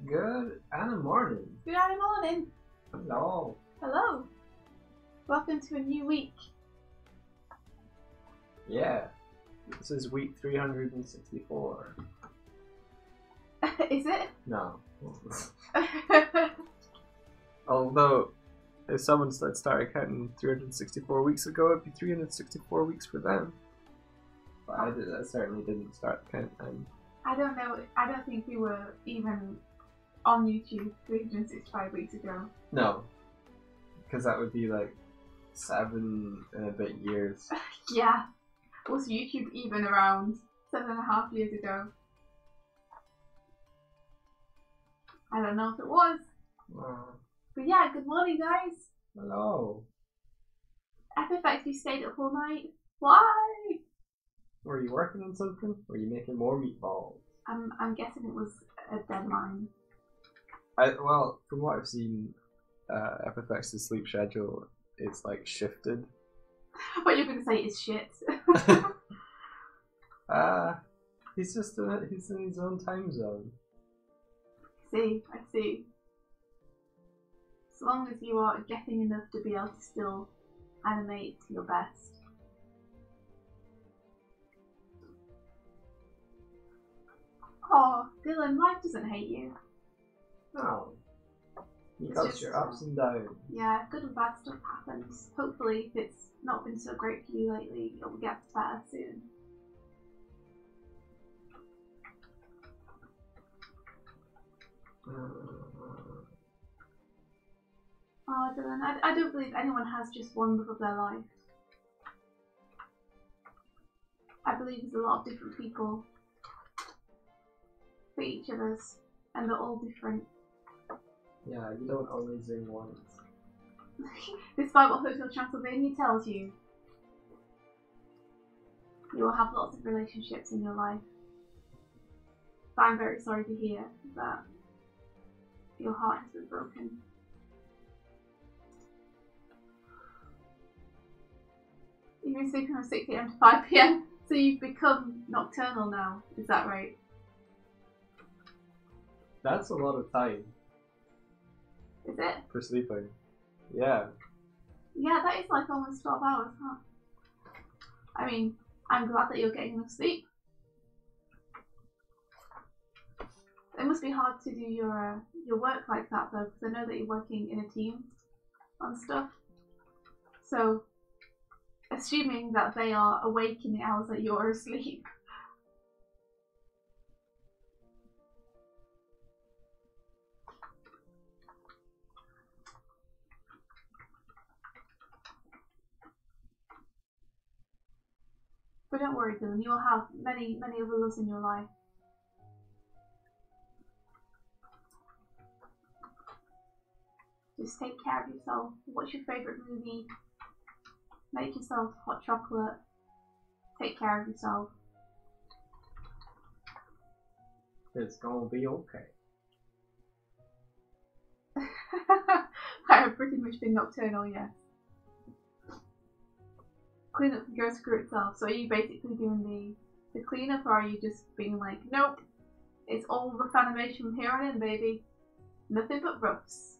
Good and morning. Good morning. Hello. Hello. Welcome to a new week. Yeah. This is week 364. Is it? No. Although, if someone started counting 364 weeks ago, it'd be 364 weeks for them. But I certainly didn't start the countdown. I don't know. I don't think we were even on YouTube 365 weeks ago. No. Because that would be like 7 and a bit years. Yeah. Was YouTube even around 7.5 years ago? I don't know if it was. But yeah, good morning, guys. Hello. FFX, you stayed up all night. Why? Were you working on something? Were you making more meatballs? I'm guessing it was a deadline. Well, from what I've seen, FFX's sleep schedule is like shifted. What you're going to say is shit. He's in his own time zone. I see. As long as you are getting enough to be able to still animate your best. Oh, Dylan, life doesn't hate you. No. You It's got just, your ups and downs. Yeah, good and bad stuff happens. Hopefully, if it's not been so great for you lately, it'll get better soon. Oh, Dylan, I don't believe anyone has just one love of their life. I believe there's a lot of different people for each of us, and they're all different. Yeah, you don't only sing once. Despite what Hotel Transylvania tells you, you will have lots of relationships in your life. But I'm very sorry to hear that your heart has been broken. You've been sleeping from 6 AM to 5 PM, so you've become nocturnal now, is that right? That's a lot of time Is it? for sleeping. Yeah. Yeah, that is like almost 12 hours, huh? I mean, I'm glad that you're getting enough sleep. It must be hard to do your work like that though, because I know that you're working in a team on stuff. So, assuming that they are awake in the hours that you're asleep. But don't worry, Dylan, you will have many other loves in your life. Just take care of yourself. Watch your favourite movie. Make yourself hot chocolate. Take care of yourself. It's gonna be okay. I have pretty much been nocturnal, yes. Cleanup can go screw itself. So are you basically doing the cleanup, or are you just being like, nope, it's all rough animation from here on in, baby. Nothing but roughs.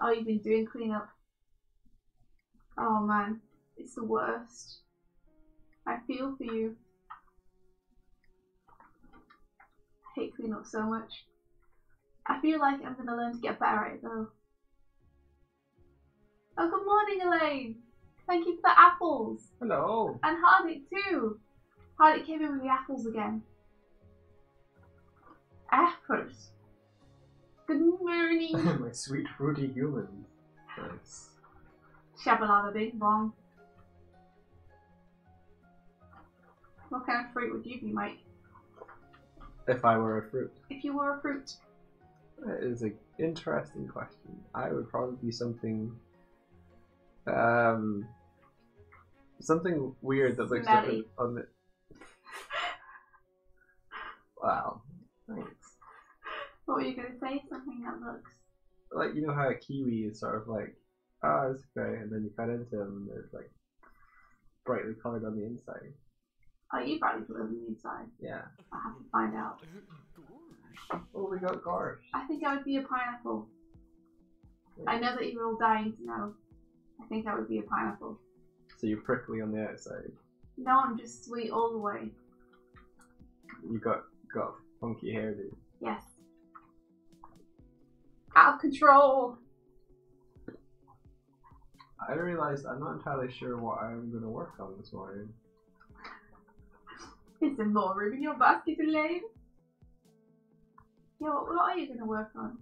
Oh, you've been doing cleanup. Oh man, it's the worst. I feel for you. I hate cleanup so much. I feel like I'm gonna learn to get better at it though. Oh, good morning, Elaine. Thank you for the apples. Hello. And Hardik too. Hardik came in with the apples again. Apples. Good morning. My sweet fruity humans. Nice. Shabalala bing bong. What kind of fruit would you be, Mike? If I were a fruit. If you were a fruit. That is an interesting question. I would probably be something something weird that looks Smelly. different on the. Wow, thanks. were you going to say? Something that looks... Like, you know how a kiwi is sort of like, ah, it's okay, and then you cut into them and they're like brightly coloured on the inside. Are you brightly coloured on the inside? Yeah. I have to find out. Oh, we got gorsh. I think I would be a pineapple. Yeah. I know that you're all dying to know. I think I would be a pineapple. So you're prickly on the outside. No, I'm just sweet all the way. You got funky hair, dude. Yes. Out of control! I realised I'm not entirely sure what I'm going to work on this morning. Is there more room in your basket, Elaine? Yeah, what are you going to work on?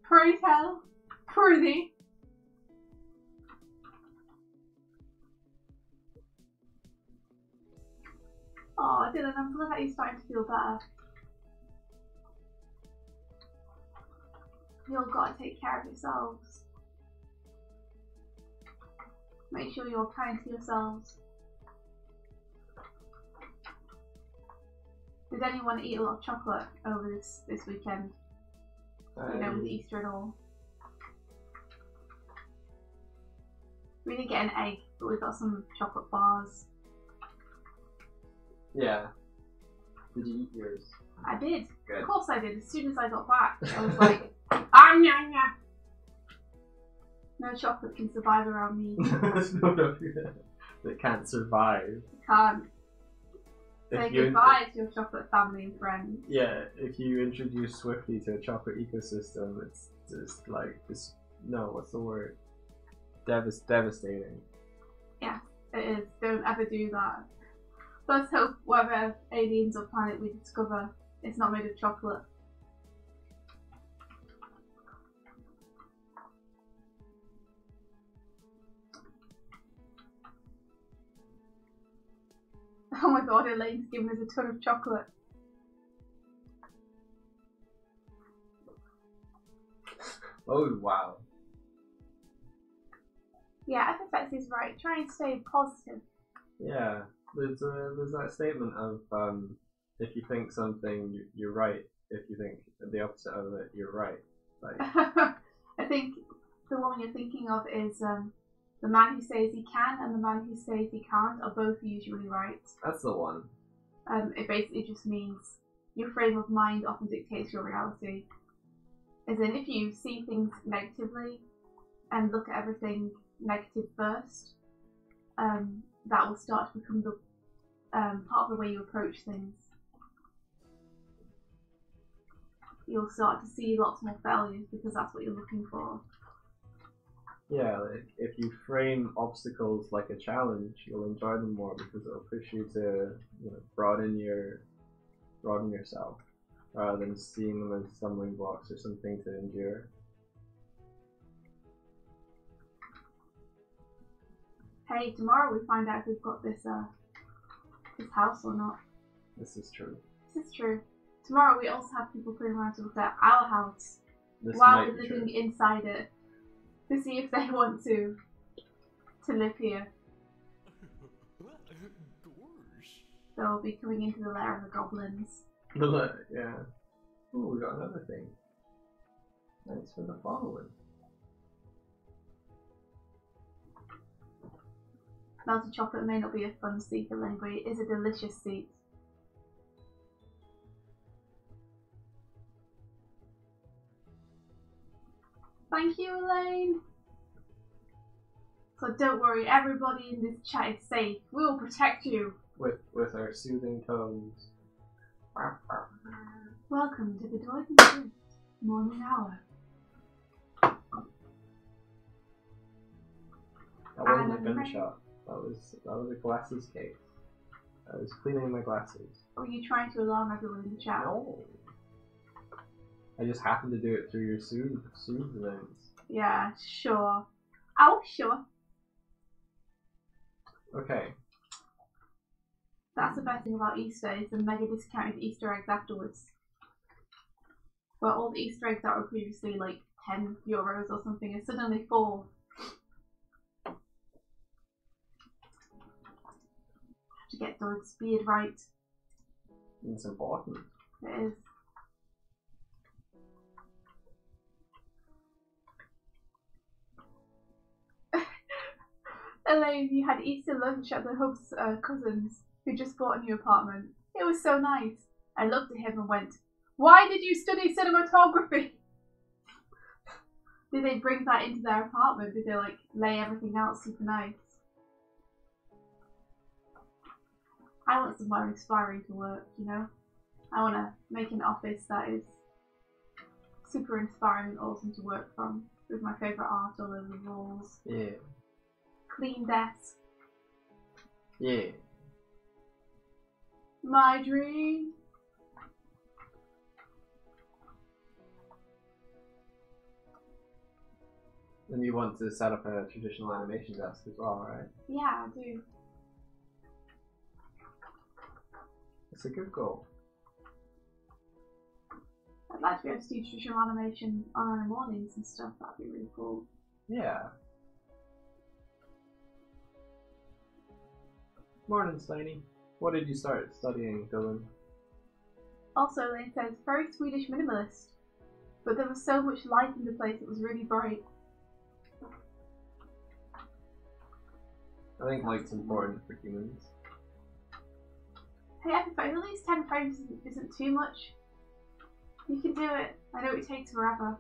Pray tell. Prithee. Oh, Dylan, I'm glad that you're starting to feel better. You all got to take care of yourselves. Make sure you're kind to yourselves. Did anyone eat a lot of chocolate over this weekend? You know, with Easter and all. We didn't get an egg, but we got some chocolate bars. Yeah. Did you eat yours? I did. Good. Of course I did. As soon as I got back, I was like, ah, nya, nya. No chocolate can survive around me. There's no that can't survive. Can't. Say If you goodbye to your chocolate family and friends. Yeah, if you introduce Swiftly to a chocolate ecosystem, it's just like no, what's the word? Devastating. Yeah, it is. Don't ever do that. Let's hope whatever aliens or planet we discover, it's not made of chocolate. Oh my god, Elaine's giving us a ton of chocolate. Oh wow. Yeah, FFX is right. Try and stay positive. Yeah, there's that statement of if you think something, you're right. If you think the opposite of it, you're right. Like I think the one you're thinking of is the man who says he can and the man who says he can't are both usually right. that's the one. It basically just means your frame of mind often dictates your reality. As in, if you see things negatively and look at everything negative first, that will start to become the part of the way you approach things. You'll start to see lots more failures because that's what you're looking for. Yeah, like if you frame obstacles like a challenge, you'll enjoy them more because it'll push you to broaden yourself rather than seeing them as stumbling blocks or something to endure. Hey, tomorrow we find out if we've got this house or not. This is true. This is true. Tomorrow we also have people coming around to look at our house This while might we're be living true. inside it to see if they want to live here. They'll be coming into the lair of the goblins. Yeah. Ooh, we got another thing. Thanks for the following. Melted chocolate may not be a fun seat for Elaine, but it is a delicious seat. Thank you, Elaine. So don't worry, everybody in this chat is safe. We will protect you. With our soothing tones. Welcome to the Doig morning hour. That wasn't a gunshot. That was a glasses case. I was cleaning my glasses. Were you trying to alarm everyone in the chat? No. I just happened to do it through your soothes. Yeah, sure. Oh, sure. Okay. That's the best thing about Easter, is the mega discounted Easter eggs afterwards. Where all the Easter eggs that were previously like €10 or something are suddenly $4. Have to get Doig's beard right. It's important. It is. Elaine, you had Easter lunch at the Hub's cousins, who just bought a new apartment. It was so nice. I looked at him and went, "Why did you study cinematography?" Did they bring that into their apartment? Did they like lay everything out super nice? I want somewhere inspiring to work, you know? I want to make an office that is super inspiring and awesome to work from, with my favourite art all over the walls. Yeah. Clean desk. Yeah. My dream. And you want to set up a traditional animation desk as well, right? Yeah, I do. It's a good goal. I'd like to be able to do traditional animation on early mornings and stuff. That'd be really cool. Yeah. Morning, Slaney. What did you start studying, Dylan? Also, Elaine says, very Swedish minimalist. But there was so much light in the place, it was really bright. I think light's important for humans. Hey, everybody, at least 10 frames isn't too much. You can do it. I know it takes forever.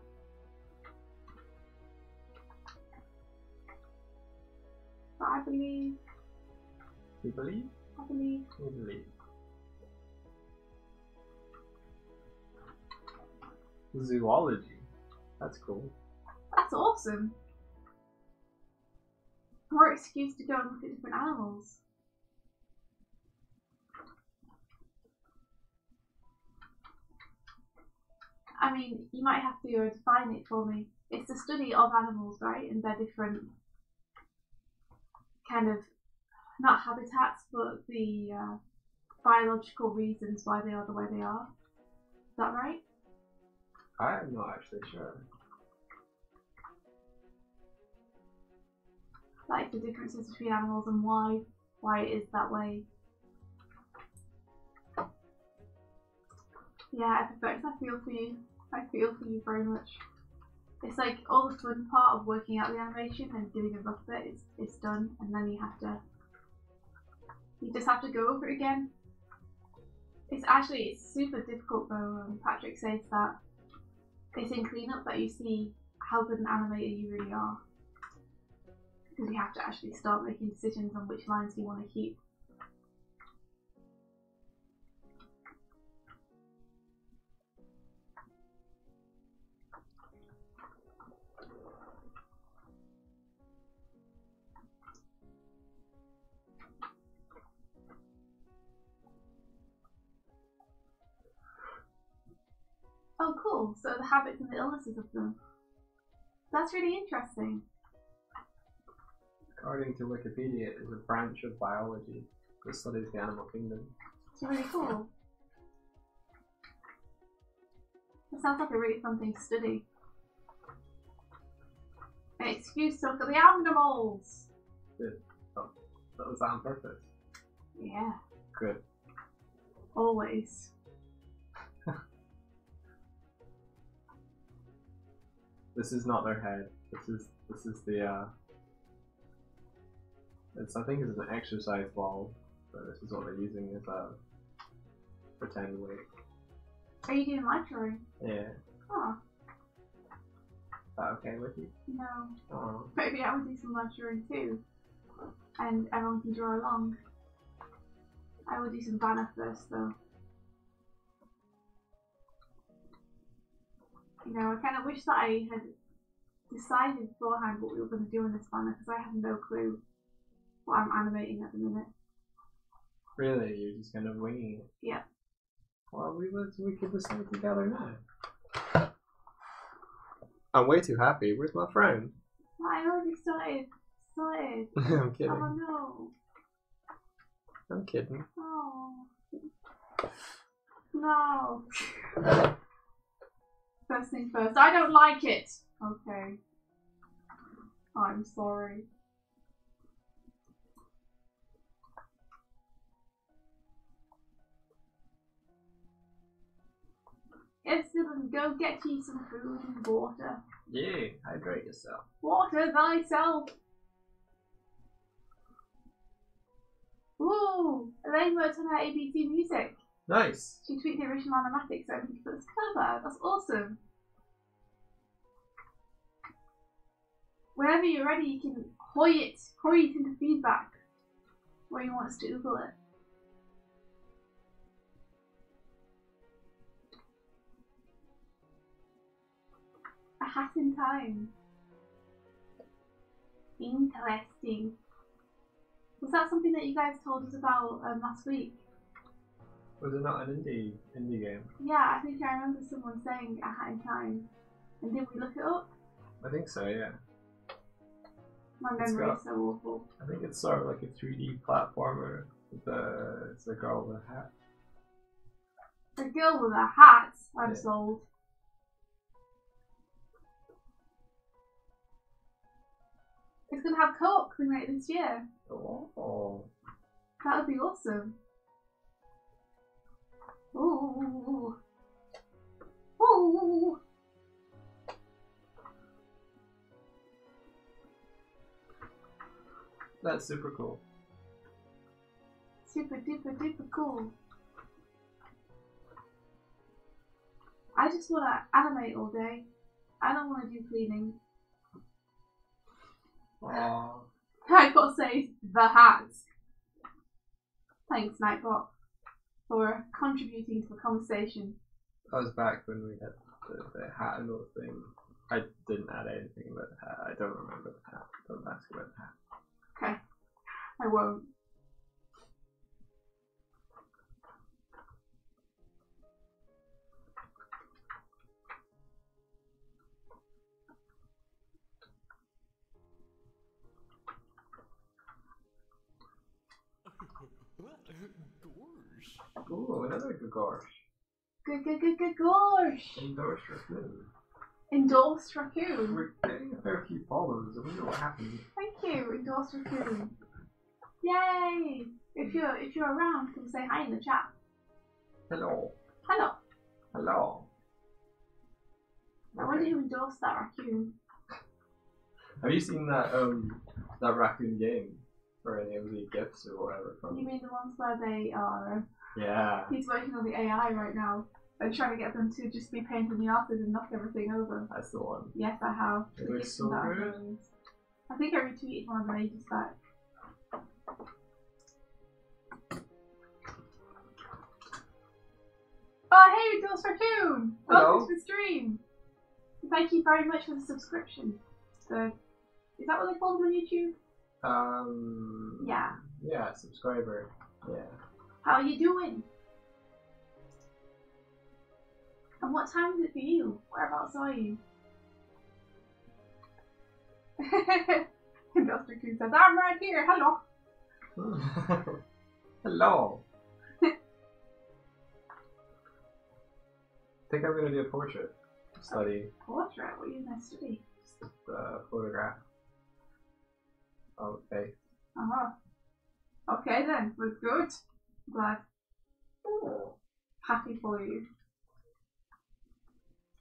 But I believe. You believe? I believe. You believe. Zoology. That's cool. That's awesome. More excuse to go and look at different animals. I mean, you might have to define it for me. It's the study of animals, right? And their different kind of, not habitats, but the biological reasons why they are the way they are. Is that right? I'm not actually sure. Like the differences between animals and why it is that way. Yeah, Epiphanius, I feel for you. I feel for you very much. It's like all the fun part of working out the animation and doing a rough bit is done, and then you just have to go over it again. It's super difficult though. Patrick says that it's in cleanup that you see how good an animator you really are, because you have to actually start making decisions on which lines you want to keep. Oh, cool. So the habits and the illnesses of them. That's really interesting. According to Wikipedia, it is a branch of biology that studies the animal kingdom. It's really cool. It sounds like a really fun thing to study. An excuse to look at the animals! Good. Oh, that was on purpose. Yeah. Good. Always. This is not their head. This is the I think it's an exercise ball, but this is what they're using as a pretend weight. Are you doing live drawing? Yeah. Oh. Is that okay with you? No. Oh. Maybe I would do some live drawing too. And everyone can draw along. I will do some banner first though. You know, I kind of wish that I had decided beforehand what we were going to do in this banner, because I have no clue what I'm animating at the minute. Really? You're just kind of winging it? Yeah. Well, we could decide together now. I'm way too happy. Where's my friend? I already started. I'm kidding. Oh no. I'm kidding. Oh. No. First thing first, I don't like it! Okay. I'm sorry. we go get you some food and water. Yeah, hydrate yourself. Water thyself. Ooh, Elaine worked on her ABC music. Nice. She tweaked the original animatics, so I think that's clever. That's awesome. Whenever you're ready, you can hoy it into feedback where you want us to oogle it. A hat in time. Interesting. Was that something that you guys told us about last week? Was it not an indie game? Yeah, I think I remember someone saying A Hat in Time. And did we look it up? I think so, yeah. My memory is so awful. I think it's sort of like a 3D platformer. It's a girl with a hat. A girl with a hat, I'm sold. It's gonna have co-op coming out this year. Oh. That would be awesome. Ooh. Ooh. That's super cool. Super duper duper cool. I just want to animate all day. I don't want to do cleaning. Aww. Nightbot says the hat. Thanks, Nightbot, for contributing to the conversation. That was back when we had the hat and all the thing. I didn't add anything about the hat. I don't remember the hat. Don't ask about the hat. Okay, I won't. Ooh, another Gagorsh. Gorsh. Endorsed raccoon. Endorsed raccoon. We're getting a fair few follows. I wonder what happened. Thank you, endorsed raccoon. Yay! If you're around, come say hi in the chat. Hello. Hello. Hello. I wonder who endorsed that raccoon. Have you seen that raccoon game? Or any of the gifts or whatever from You mean the ones where they are... Yeah. He's working on the AI right now. And trying to get them to just be painted in the artist and knock everything over. That's the one. Yes, I have. It looks so good. I think I retweeted one of them ages back. Oh, hey, Dose Raccoon! Welcome to the stream! Thank you very much for the subscription. Is that what they call them on YouTube? Yeah. Yeah, subscriber. Yeah. How are you doing? And what time is it for you? Whereabouts are you? Dr. Coon says, I'm right here, hello. Hello. I think I'm gonna do a portrait study. Portrait? What are you gonna study? Just a photograph. Okay. Okay then, we're good. Glad. Oh. Happy for you.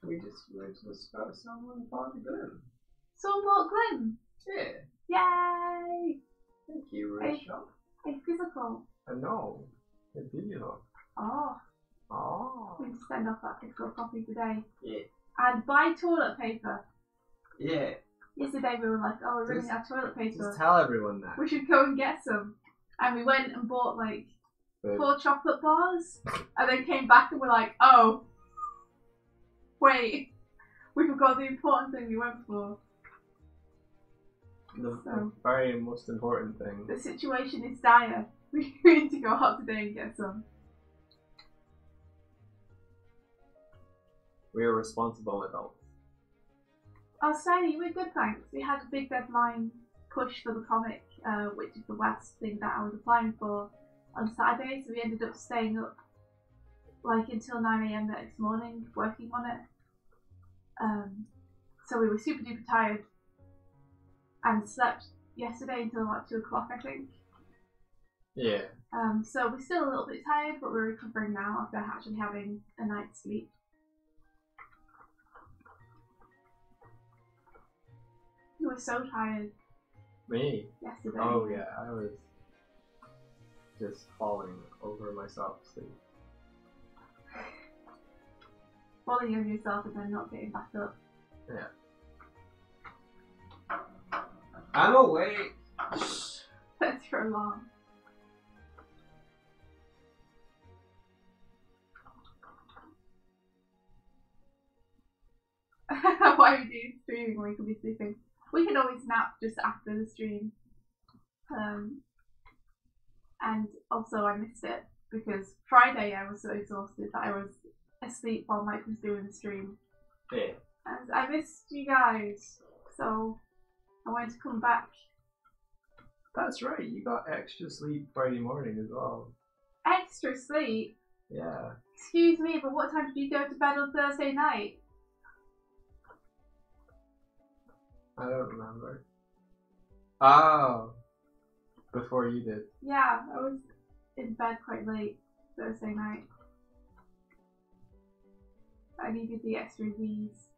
We just got someone bought the gun. Someone bought Glim. Yeah. Yay! Thank you, Rachel. A physical. I know. A digital. Oh. Oh. We need to send off that physical copy today. Yeah. And buy toilet paper. Yeah. Yesterday we were like, oh, we're running out of toilet paper. Just tell everyone that. We should go and get some. And we went and bought like 4 chocolate bars. And then came back and we're like, oh. Wait. We forgot the important thing we went for. The very most important thing. The situation is dire. We need to go out today and get some. We are responsible adults. Oh, Steiny, we're good, thanks. We had a big deadline push for the comic, which is the West thing that I was applying for on Saturday, so we ended up staying up like until 9 AM the next morning working on it. So we were super duper tired and slept yesterday until about 2 o'clock, I think. Yeah. So we're still a little bit tired, but we're recovering now after actually having a night's sleep. was so tired Me? yesterday. Oh yeah, I was just falling over myself asleep. Falling over yourself and then not getting back up. Yeah. I'm awake. That's your alarm. Why are we doing streaming when we could be sleeping? We can always nap just after the stream. And also I missed it because Friday I was so exhausted that I was asleep while Mike was doing the stream. Yeah. And I missed you guys, so I wanted to come back. That's right, you got extra sleep Friday morning as well. Extra sleep? Yeah. Excuse me, but what time did you go to bed on Thursday night? I don't remember. Oh. Before you did. Yeah, I was in bed quite late Thursday night. I needed the extra V's.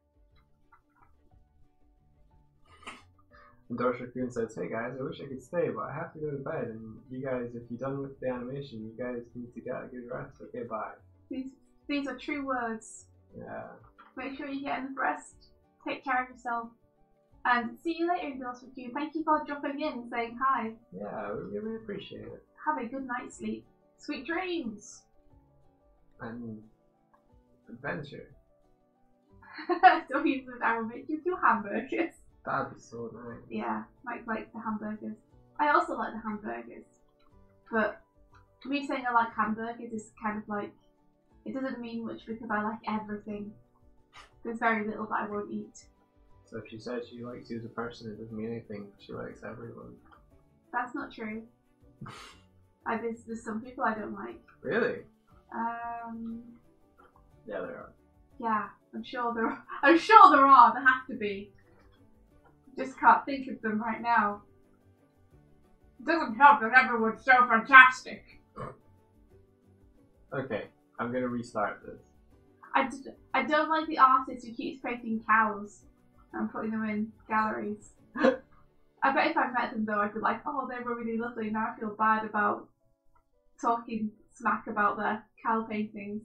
And Dorsha Kuhn says, hey guys, I wish I could stay, but I have to go to bed, and you guys, if you're done with the animation, you guys need to get a good rest. Okay, bye. These are true words. Yeah. Make sure you get enough rest. Take care of yourself. And see you later, Dorsha Kuhn. Thank you for dropping in and saying hi. Yeah, we really appreciate it. Have a good night's sleep. Sweet dreams. And adventure. Don't use it. I will make you 2 hamburgers. That'd be so nice. Yeah, Mike likes the hamburgers. I also like the hamburgers. But me saying I like hamburgers is kind of like, it doesn't mean much because I like everything. There's very little that I won't eat. So if she says she likes you as a person, it doesn't mean anything. She likes everyone. That's not true. There's some people I don't like. Really? Yeah, there are. Yeah, I'm sure there are. There have to be. Just can't think of them right now. It doesn't help that everyone's so fantastic. Okay, I'm gonna restart this. I don't like the artist who keeps painting cows and putting them in galleries. I bet if I met them though, I'd be like, oh, they were really lovely. Now I feel bad about talking smack about their cow paintings.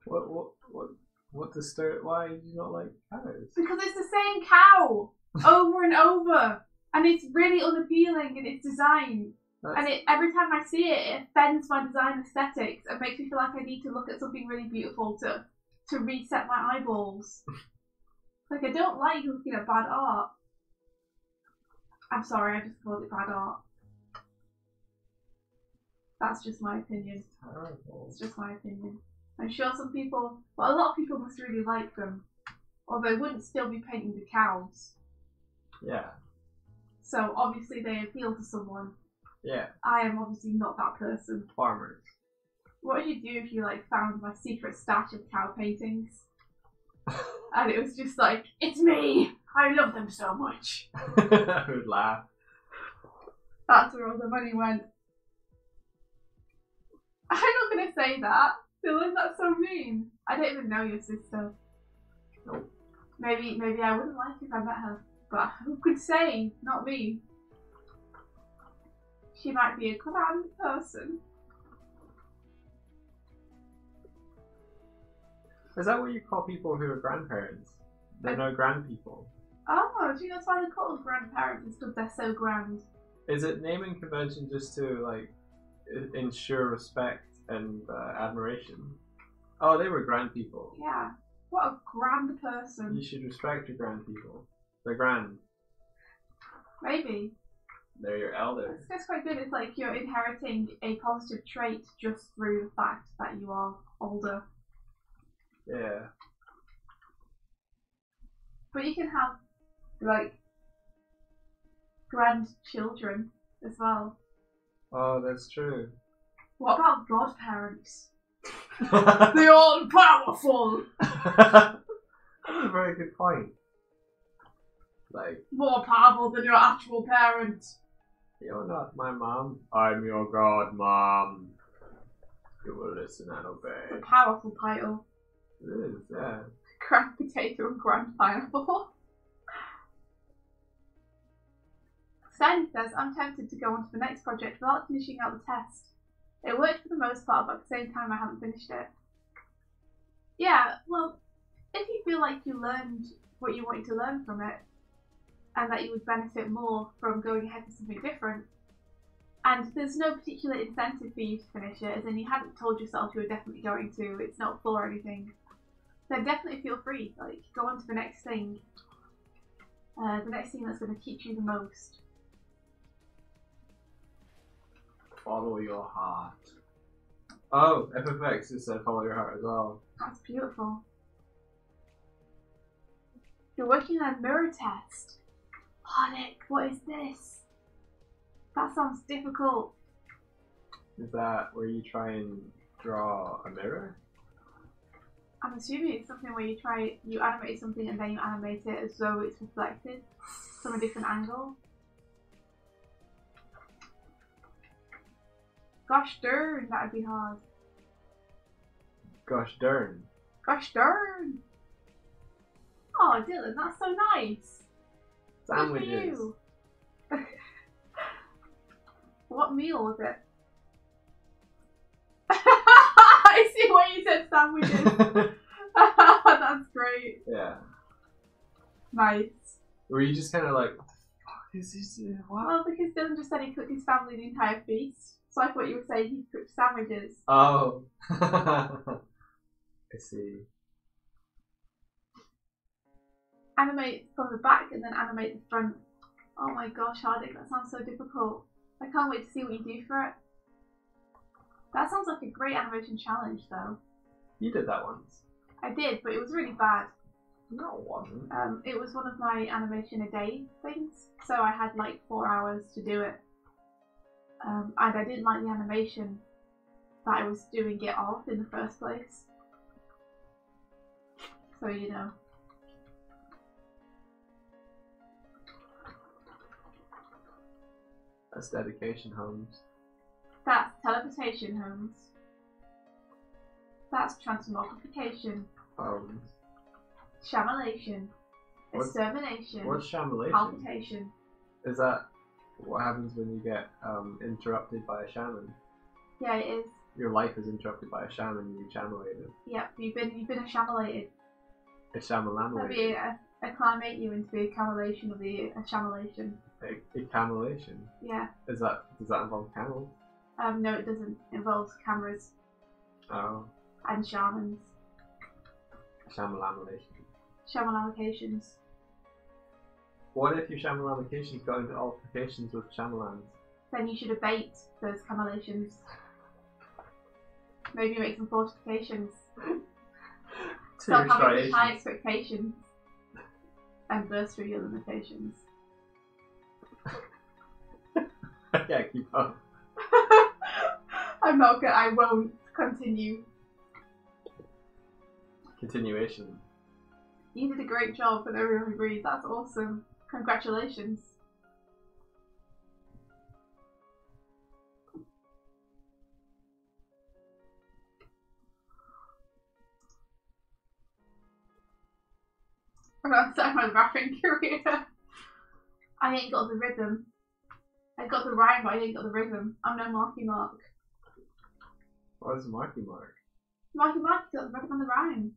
What the start? Why do you not like cows? Because it's the same cow over and over, and it's really unappealing in its design. And every time I see it, it offends my design aesthetics and makes me feel like I need to look at something really beautiful to reset my eyeballs. Like, I don't like looking at bad art. I'm sorry, I just called it bad art. That's just my opinion. Terrible. It's just my opinion. I'm sure some people, well, a lot of people must really like them, or they wouldn't still be painting the cows. Yeah. So obviously they appeal to someone. Yeah. I am obviously not that person. Farmers. What would you do if you found my secret stash of cow paintings? And it was just like, it's me! I love them so much. I would laugh. That's where all the money went. I'm not gonna say that. Dylan, that's so mean. I don't even know your sister. Nope. Maybe I wouldn't like if I met her. But who could say? Not me. She might be a grand person. Is that what you call people who are grandparents? They're no grand people. Oh, do you know that's why they're called grandparents? It's because they're so grand. Is it naming convention just to ensure respect and admiration? Oh, they were grand people. Yeah. What a grand person. You should respect your grand people. They're grand. Maybe. They're your elders. That's quite good. It's like you're inheriting a positive trait just through the fact that you are older. Yeah. But you can have, grandchildren as well. Oh, that's true. What about godparents? The all-powerful! That's a very good point. More powerful than your actual parent. You're not my mom. I'm your god, mom. You will listen and obey. A powerful title. It is, yeah. Grand potato and grand pineapple. Sandy says, I'm tempted to go on to the next project without finishing out the test. It worked for the most part, but at the same time I haven't finished it. Yeah, well, if you feel like you learned what you wanted to learn from it, and that you would benefit more from going ahead with something different, and there's no particular incentive for you to finish it, as in you hadn't told yourself you were definitely going to, it's not full or anything, then definitely feel free, like, go on to the next thing. The next thing that's going to teach you the most. Follow your heart. Oh, FFX just said follow your heart as well. That's beautiful. You're working on a mirror test. Oh, Nick, what is this? That sounds difficult. Is that where you try and draw a mirror? I'm assuming it's something where you animate something and then you animate it as though it's reflected from a different angle. Gosh darn, that'd be hard. Gosh darn. Gosh darn! Oh, Dylan, that's so nice. Sandwiches. Good for you. What meal was it? I see why you said sandwiches. That's great. Yeah. Nice. Were you just kind of like, what the fuck is this? What? Well, because Dylan just said he cooked his family the entire feast, so I thought you would say he cooked sandwiches. Oh. I see. Animate from the back and then animate the front. Oh my gosh, Hardik, that sounds so difficult. I can't wait to see what you do for it. That sounds like a great animation challenge, though. You did that once. I did, but it was really bad. No, it wasn't. It was one of my animation a day things, so I had like 4 hours to do it. And I didn't like the animation that I was doing it of in the first place. So, you know. That's dedication, Holmes. That's teleportation, Holmes. That's transmogrification. Holmes. Shamalation. What's- Extermination. What's shamalation? Palpitation. Is that what happens when you get interrupted by a shaman? Yeah, it is. Your life is interrupted by a shaman, you shamalated. Yep, you've been shamalated. A That'd shamalamated. be acclimate you into the accumulation of the shamalation. A camelation. Yeah. Does that involve camels? No, it doesn't. It involves cameras Oh. and shamans. Shamalamaation. Shaman allocations. What if your shamalamacations got into altercations with shamalans? Then you should abate those camelations. Maybe make some fortifications. Stop having such high expectations. And burst through your limitations. I can't keep up. I won't continue. Continuation. You did a great job and everyone agrees. That's awesome. Congratulations. I'm starting my rapping career. I ain't got the rhythm. I got the rhyme, but I ain't got the rhythm. I'm no Marky Mark. What is Marky Mark? Marky Mark got the rhythm and the rhyme.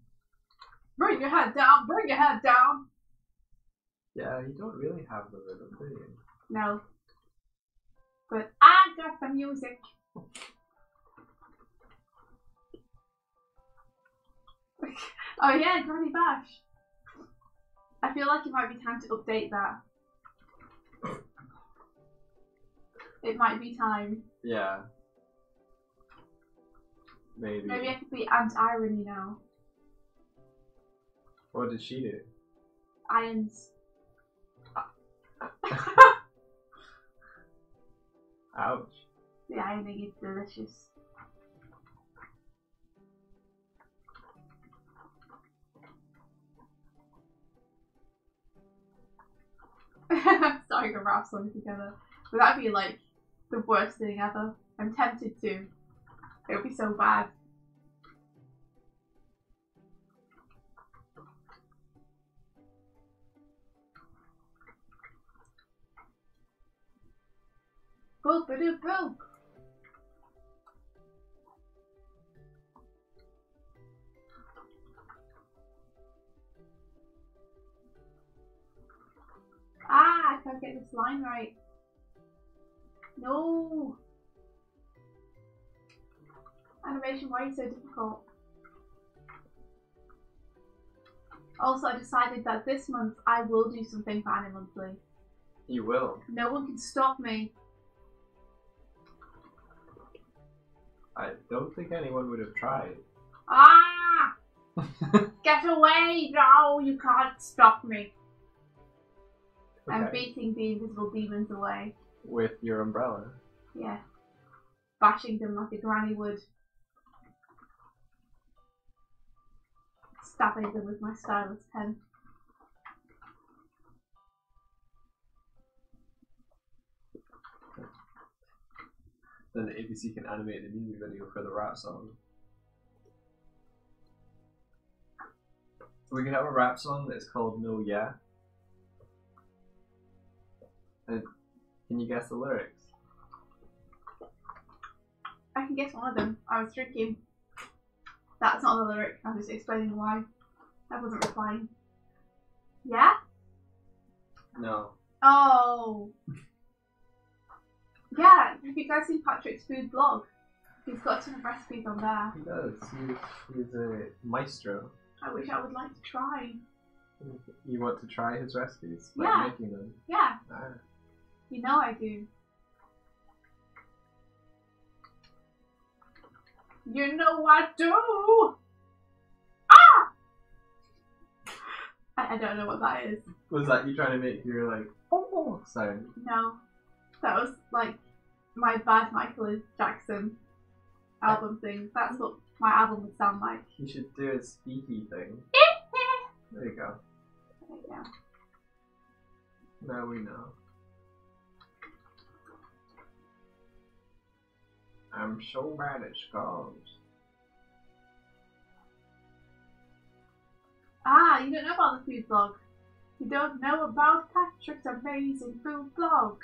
Bring your head down, bring your head down. Yeah, you don't really have the rhythm, do you? No. But I got the music. Oh yeah, Granny Bash. I feel like it might be time to update that. It might be time. Yeah. Maybe. Maybe I could be Aunt Irony now. What did she do? Irons. Ouch. The ironing is delicious. Starting a rap song together. But that'd be like the worst thing ever. I'm tempted to. It would be so bad. Boop-a-doop-boop. Ah, I can't get this line right. No. Animation, why are you so difficult? Also, I decided that this month I will do something for Animonthly. You will. No one can stop me. I don't think anyone would have tried. Ah! Get away! No, you can't stop me. Okay. I'm beating the invisible demons away. With your umbrella. Yeah. Bashing them like a granny would. Stabbing them with my stylus pen. Then the ABC can animate the music video for the rap song. We can have a rap song that's called No Yeah. And can you guess the lyrics? I can guess one of them. I was drinking. That's not the lyric. I'm just explaining why. I wasn't replying. Yeah? No. Oh. Yeah, have you guys seen Patrick's food blog? He's got a ton of recipes on there. He does. He's a maestro. I wish I would like to try. You want to try his recipes? Like Yeah. making them? Yeah. Ah. You know I do. You know I do! Ah! I don't know what that is. Was that you trying to make your like oh sound? No. That was like my bad Michael Jackson album thing. That's what my album would sound like. You should do a squeaky thing. There you go. There you go. Now we know. I'm so bad at skulls. Ah, you don't know about the food blog. You don't know about Patrick's amazing food blog.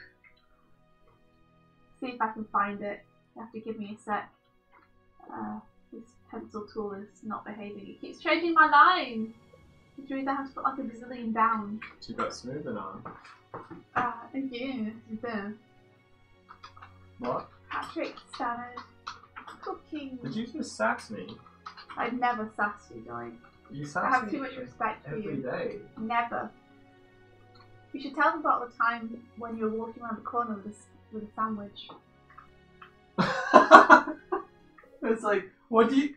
See if I can find it. You have to give me a sec. This pencil tool is not behaving. It keeps changing my line. Which means I have to put like a bazillion down. You got smoothing on. Thank you. What? Patrick started cooking. Did you just sass me? I'd never sass you, Doig. You sass I have me too much respect for every you. day. Never. You should tell them about the time when you were walking around the corner with a sandwich. It's like, what do you...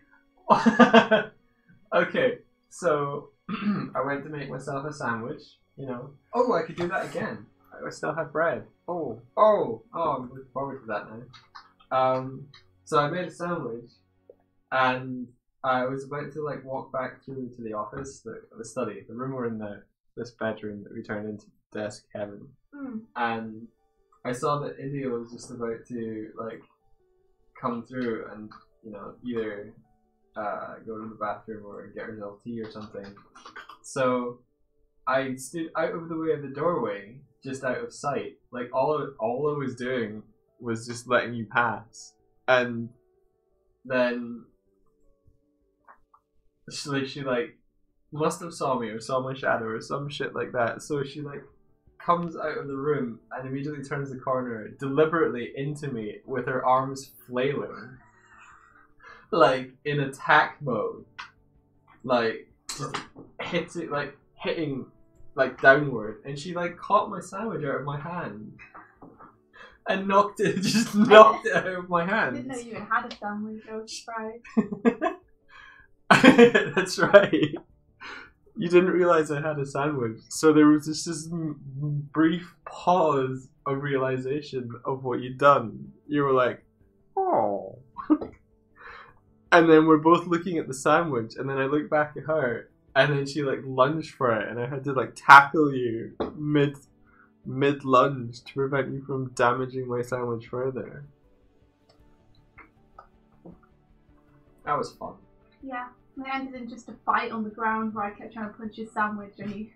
Okay, so I went to make myself a sandwich, you know. Oh, I could do that again. I still have bread. I'm looking forward to that now. So I made a sandwich, and I was about to like walk back through to the office, the study, the room we're in now, this bedroom that we turned into desk heaven. And I saw that India was just about to like come through and, you know, either go to the bathroom or get herself tea or something. So I stood out of the way of the doorway, just out of sight. Like all I was doing was just letting you pass. And then she like must have saw me or saw my shadow or some shit like that. So she like comes out of the room and immediately turns the corner deliberately into me with her arms flailing, like in attack mode, like just hitting like downward, and she like caught my sandwich out of my hand and knocked it out of my hand. I didn't know you even had a sandwich. I was surprised. That's right. You didn't realize I had a sandwich, so there was just this brief pause of realization of what you'd done. You were like, "Oh," and then we're both looking at the sandwich, and then I look back at her, and then she like lunged for it, and I had to like tackle you mid lunge to prevent you from damaging my sandwich further. That was fun. Yeah. It ended in just a fight on the ground where I kept trying to punch his sandwich and he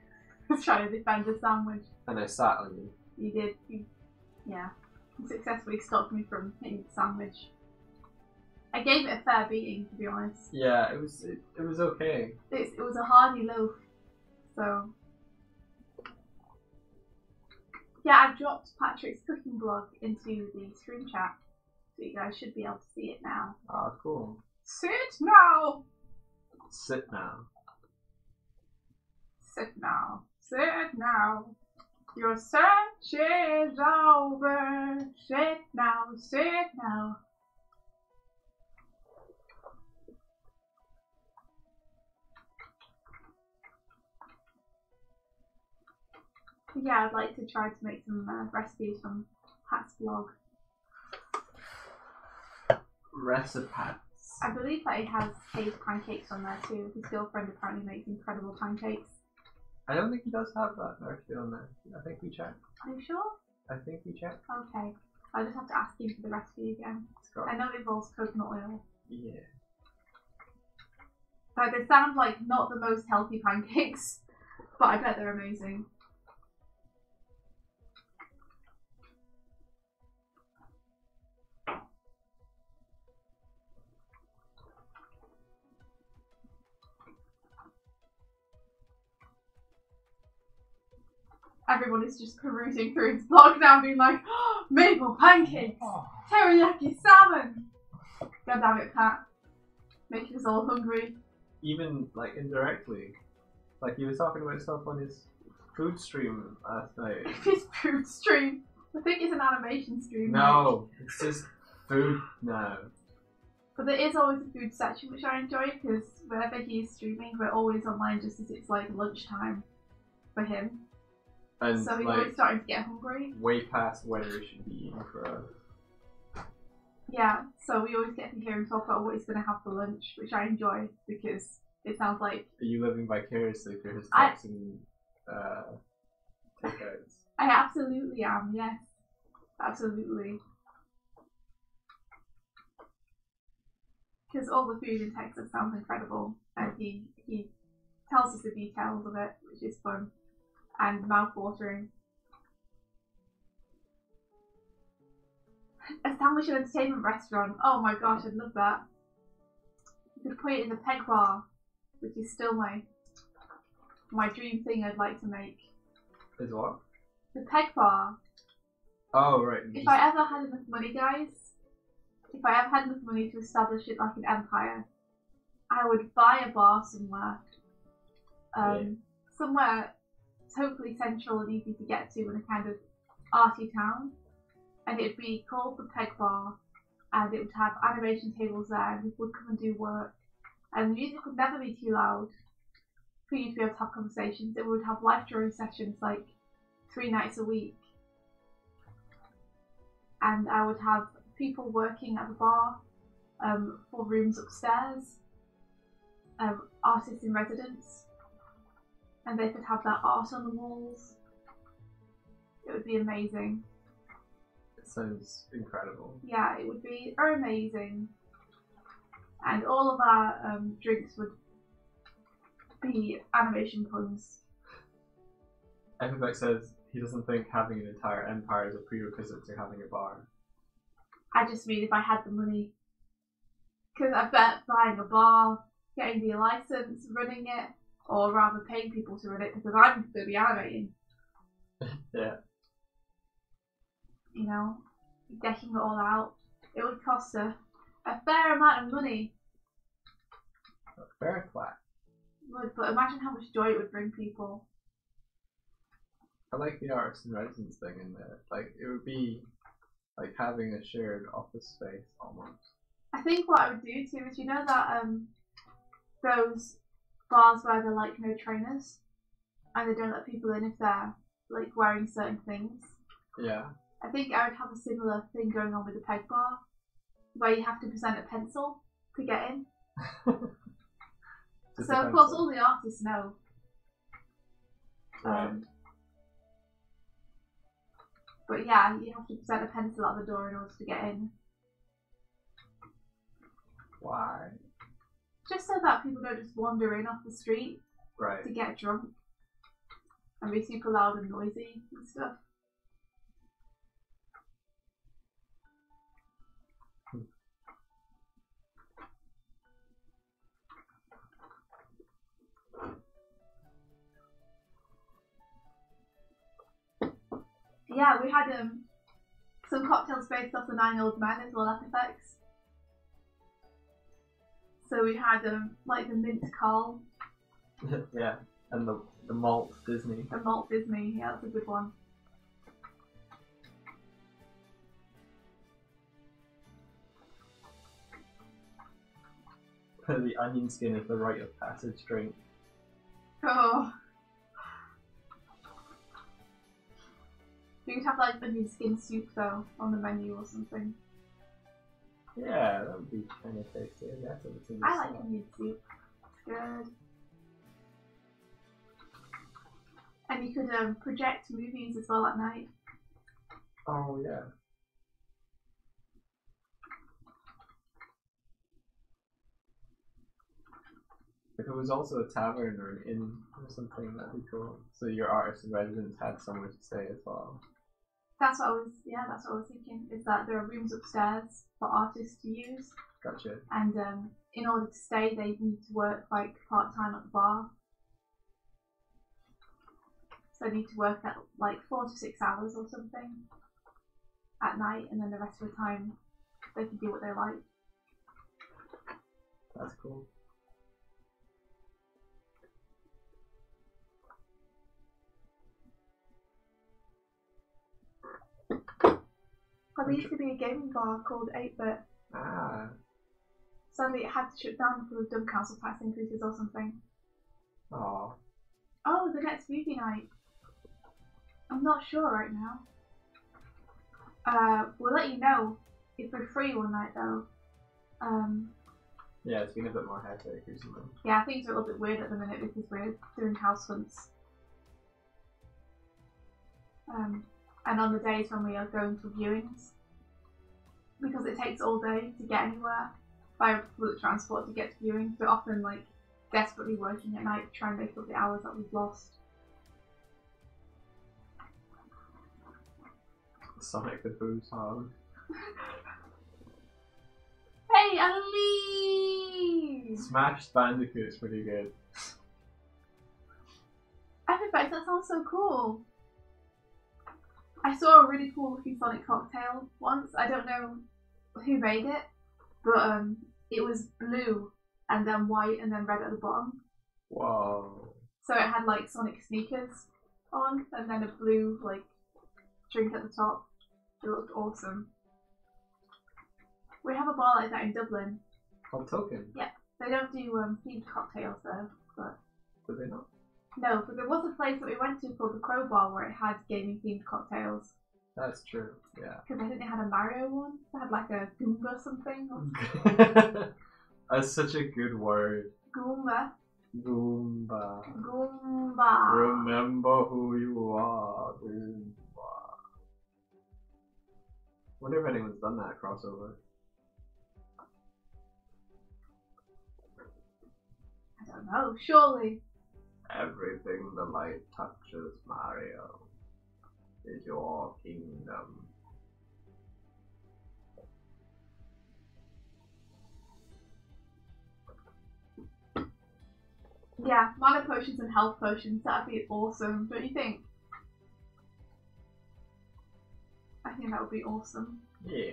was trying to defend his sandwich. And I sat on you. You did. Yeah. He successfully stopped me from hitting the sandwich. I gave it a fair beating, to be honest. Yeah, it was okay. It was a hearty loaf, so yeah. I've dropped Patrick's cooking blog into the stream chat, so you guys should be able to see it now. Ah, cool. Sit now. Sit now. Sit now. Sit now. Your search is over. Sit now. Sit now. Yeah, I'd like to try to make some recipes from Pat's blog. Recipes. I believe that he has Hayes pancakes on there too. His girlfriend apparently makes incredible pancakes. I don't think he does have that actually on there. I think we checked. Are you sure? I think we checked. Okay. I'll just have to ask him for the recipe again. I know it involves coconut oil. Yeah. Like, they sound like not the most healthy pancakes, but I bet they're amazing. Everyone is just perusing through his blog now, being like, oh, maple pancakes, teriyaki salmon. God damn it, Pat. Making us all hungry. Even like indirectly, like he was talking about stuff on his food stream last night. His food stream. I think it's an animation stream. No, it's just food now. But there is always a food section which I enjoy because whenever he's streaming, we're always online just as it's like lunchtime for him. And so he's like, always starting to get hungry. Way past when we should be eating for us. Yeah, so we always get to hear him talk about what he's going to have for lunch, which I enjoy because it sounds like... Are you living vicariously through his thoughts and takeouts? I absolutely am, yes. Absolutely. Because all the food in Texas sounds incredible, and he tells us the details of it, which is fun and mouth-watering. Establish an entertainment restaurant. Oh my gosh, I'd love that. You could put it in the peg bar, which is still my dream thing I'd like to make. Is what? The peg bar. Oh, right. If I ever had enough money, guys, if I ever had enough money to establish it like an empire, I would buy a bar somewhere. Somewhere totally central and easy to get to in a kind of arty town. And it'd be called the Peg Bar, and it would have animation tables there, and people would come and do work. And the music would never be too loud for you to be able to have conversations. It would have live drawing sessions like 3 nights a week. And I would have people working at the bar, 4 rooms upstairs, artists in residence, and they could have their art on the walls. It would be amazing. Sounds incredible. Yeah, it would be amazing. And all of our drinks would be animation puns. Epic says he doesn't think having an entire empire is a prerequisite to having a bar. I just mean if I had the money. Because I bet buying a bar, getting the license, running it, or rather paying people to run it, because I'm going to be animating. Yeah. You know, decking it all out. It would cost a fair amount of money. A fair flat. But imagine how much joy it would bring people. I like the artists and residence thing in there. Like, it would be like having a shared office space almost. I think what I would do too is, you know that those bars where they're like no trainers and they don't let people in if they're like wearing certain things. Yeah. I think I would have a similar thing going on with the peg bar, where you have to present a pencil to get in. So of course all the artists know. Right. But yeah, you have to present a pencil at the door in order to get in. Why? Just so that people don't just wander in off the street to get drunk and be super loud and noisy and stuff. Yeah, we had some cocktails based off the 9 Old Men as well, effects. So we had like the mint Carl. Yeah, and the malt Disney. The malt Disney, yeah, that's a good one. The onion skin is the rite of passage drink. Oh. We could have like onion skin soup though on the menu or something. Yeah, that would be kind of tasty. I guess if it's in the I like sauce. onion soup. It's good. And you could project movies as well at night. Oh yeah. If it was also a tavern or an inn or something, that'd be cool. So your artists and residents had somewhere to stay as well. That's what I was thinking, is that there are rooms upstairs for artists to use. Gotcha. And in order to stay, they need to work like part-time at the bar. So they need to work at like 4 to 6 hours or something at night, and then the rest of the time they can do what they like. That's cool. Well, there used to be a gaming bar called 8-Bit. Ah. Sadly, it had to shut down because of dumb council tax increases or something. Oh. Oh, the next movie night. I'm not sure right now. We'll let you know if we're free one night though. Yeah, it's been a bit more hectic recently. Yeah, things are a little bit weird at the minute because we're doing house hunts. And on the days when we are going for viewings, because it takes all day to get anywhere by public transport to get to viewings, we're often like desperately working at night to try and make up the hours that we've lost. Sonic the Booze Hog. Hey, Ali! Smashed Bandicoot's pretty good. Everybody, that sounds so cool. I saw a really cool looking Sonic cocktail once. I don't know who made it, but it was blue and then white and then red at the bottom. Whoa. So it had like Sonic sneakers on and then a blue like drink at the top. It looked awesome. We have a bar like that in Dublin. Called Token? Yeah. They don't do themed cocktails though, but... Do they not? No, but there was a place that we went to called the Crowbar where it had gaming themed cocktails. That's true, yeah. Because I think they had a Mario one. They had like a Goomba something. That's such a good word. Goomba. Goomba. Goomba. Remember who you are, Goomba. Wonder if anyone's done that crossover. I don't know, surely. Everything the light touches, Mario, is your kingdom. Yeah, mana potions and health potions, that'd be awesome, don't you think? I think that would be awesome. Yeah.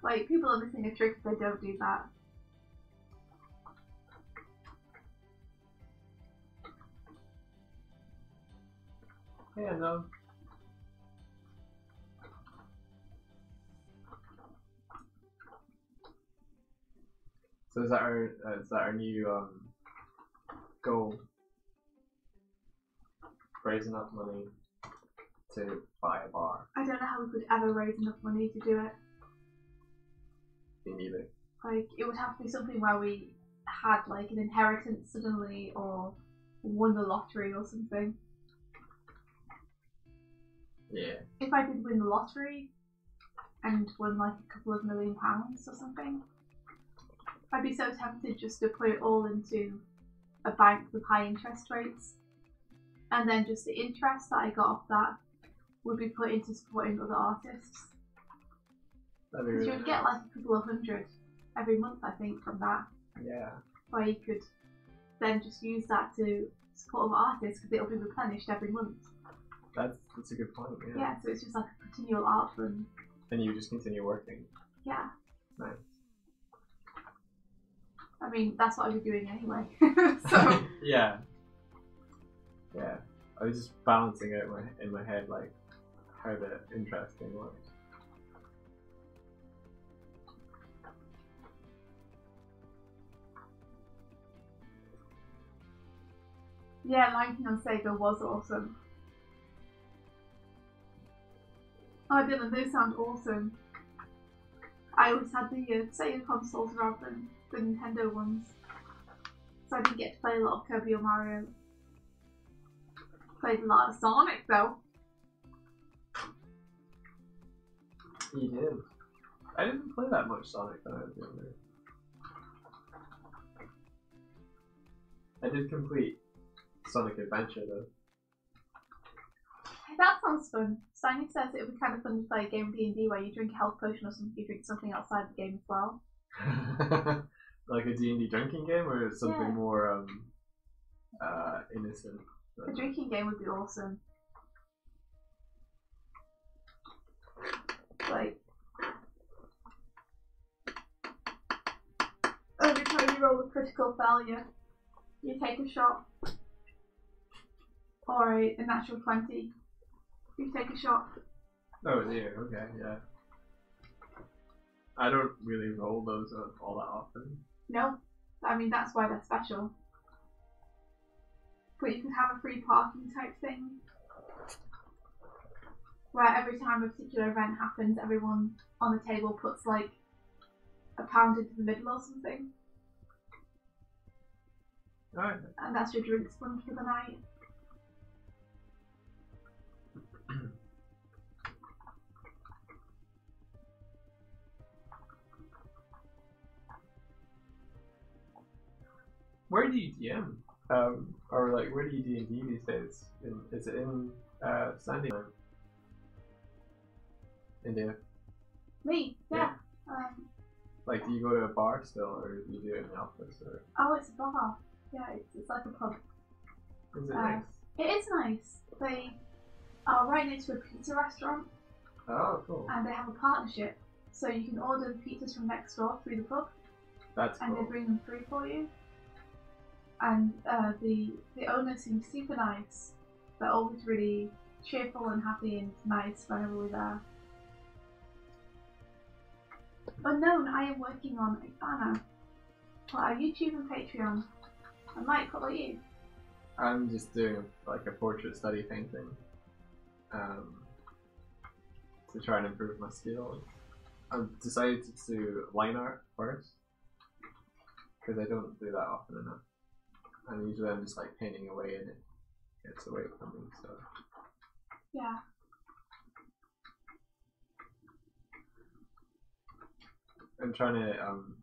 Like, people are missing a trick if they don't do that. Yeah, no. So is that our new goal? Raise enough money to buy a bar. I don't know how we could ever raise enough money to do it. Me neither. Like, it would have to be something where we had like an inheritance suddenly or won the lottery or something. Yeah. If I did win the lottery and won like a couple of £1 million or something, I'd be so tempted just to put it all into a bank with high interest rates, and then just the interest that I got off that would be put into supporting other artists. That'd be Because really you would get nice. like a couple of hundred every month, I think, from that. Yeah. Where you could then just use that to support other artists because it'll be replenished every month. That's a good point. Yeah. Yeah, so it's just like a continual art fund. And you just continue working. Yeah. Nice. I mean, that's what I'd be doing anyway. So. Yeah. Yeah. I was just balancing it in my head, like how the interest thing works. Yeah, Lion King on Sega was awesome. Oh, Dylan, those sound awesome. I always had the Sega consoles rather than the Nintendo ones. So I didn't get to play a lot of Kirby or Mario. Played a lot of Sonic though. You did. I didn't play that much Sonic when I was younger. I did complete Sonic Adventure though. That sounds fun. Steiny says it would be kind of fun to play a game of D&D where you drink a health potion or something, you drink something outside the game as well. Like a D&D drinking game or something Yeah. more innocent? A drinking game would be awesome. Like, every time you roll a critical failure, you take a shot. Or a natural 20, you take a shot. Oh dear, okay, yeah. I don't really roll those all that often. No, I mean that's why they're special. But you can have a free parking type thing, where every time a particular event happens, everyone on the table puts like £1 into the middle or something. Alright. And that's your drinks fund for the night. Where do you DM? Or like, where do you D&D these days? Is it in Sandy? India? Me, yeah. Like, do you go to a bar still, or do you do it in the office? Or Oh, it's a bar. Yeah, it's like a pub. is it nice? It is nice. They are right next to a pizza restaurant. Oh, cool. And they have a partnership. So you can order the pizzas from next door through the pub. That's cool. And they bring them through for you. And the owner seems super nice. They're always really cheerful and happy and nice whenever we're there. Unknown, I am working on a banner for our YouTube and Patreon. And Mike, what about you? I'm just doing like a portrait study painting to try and improve my skills. I've decided to do line art first because I don't do that often enough. And usually I'm just like painting away and it gets away from me. So Yeah. I'm trying to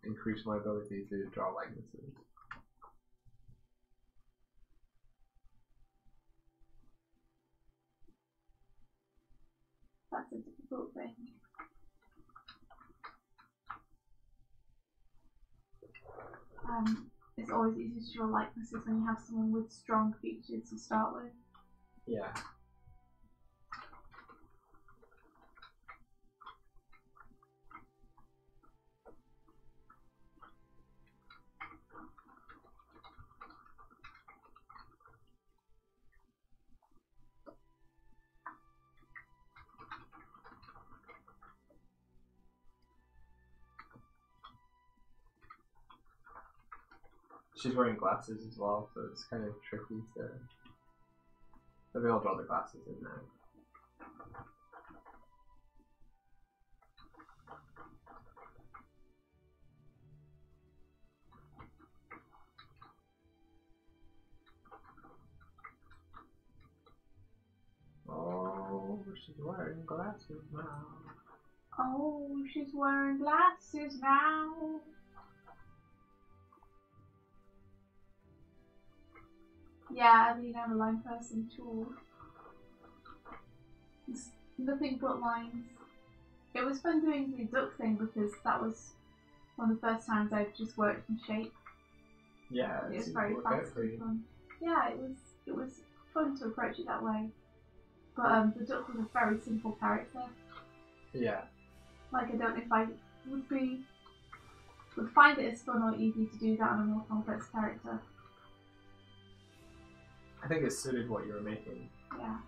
increase my ability to draw likenesses. That's a difficult thing. It's always easier to draw likenesses when you have someone with strong features to start with. Yeah. She's wearing glasses as well, so it's kind of tricky to. Maybe I'll draw the glasses in now. Oh, she's wearing glasses now. Oh, she's wearing glasses now. Yeah, I mean, I'm a line person too. It's nothing but lines. It was fun doing the duck thing because that was one of the first times I've just worked in shape. Yeah, It was very fast and fun. Yeah, it was fun to approach it that way. But the duck was a very simple character. Yeah. Like, I don't know if I would find it as fun or easy to do that on a more complex character. I think it suited what you were making. Yeah.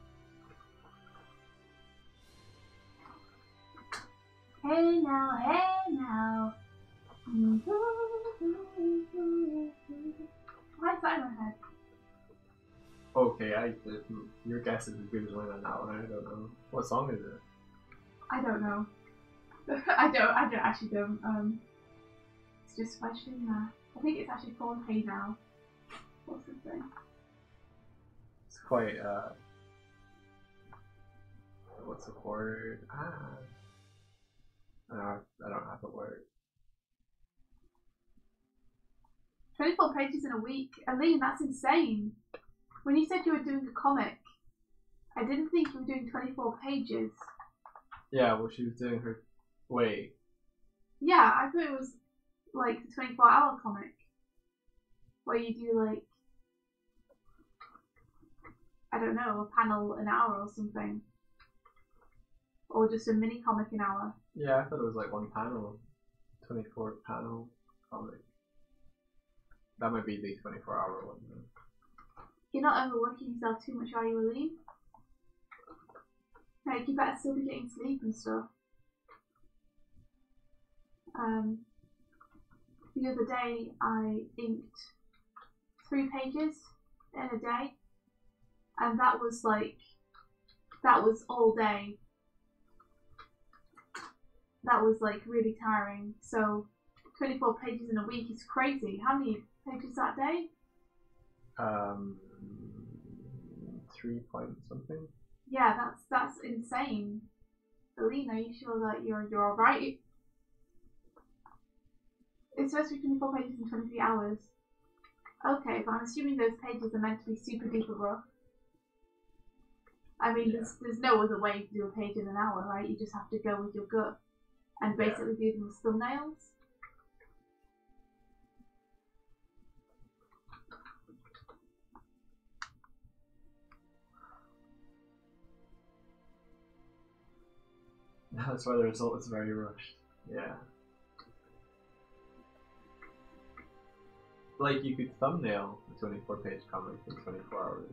Hey now, hey now. Why is that in my head? Okay, your guess is as good as mine on that one. I don't know. What song is it? I don't know. I actually don't. It's just questioning that. I think it's actually called Hey Now. Or something. It's quite, what's the word? I don't have the word. 24 pages in a week. Aline, that's insane. When you said you were doing a comic, I didn't think you were doing 24 pages. Yeah, well, she was doing her. Wait. Yeah, I thought it was like the 24-hour comic. Where you do like, I don't know, a panel an hour or something. Or just a mini comic an hour. Yeah, I thought it was like one panel. 24 panel comic. That might be the 24-hour one then. You're not overworking yourself too much, are you, Aline? Like, you better still be getting sleep and stuff. The other day I inked 3 pages in a day, and that was all day. That was like really tiring. So 24 pages in a week is crazy. How many pages that day? 3 point something. Yeah, that's insane. Aline, are you sure that you're alright? It's supposed to be 24 pages in 23 hours. Okay, but I'm assuming those pages are meant to be super duper rough. I mean, Yeah. there's no other way to do a page in an hour, right? You just have to go with your gut and basically do them as thumbnails. That's why the result is very rushed. Yeah. Like, you could thumbnail a 24-page comic in 24 hours.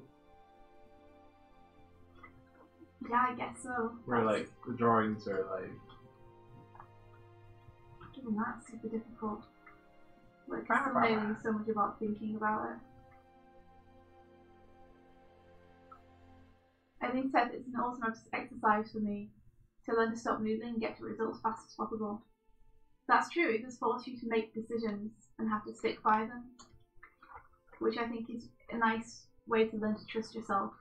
Yeah, I guess so. Where, like, the drawings are, like... Even that's super difficult. Like, thumbnailing is so much about thinking about it. I think Seth, it's an awesome exercise for me to learn to stop noodling and get to results as fast as possible. That's true, it does force you to make decisions and have to stick by them, which I think is a nice way to learn to trust yourself.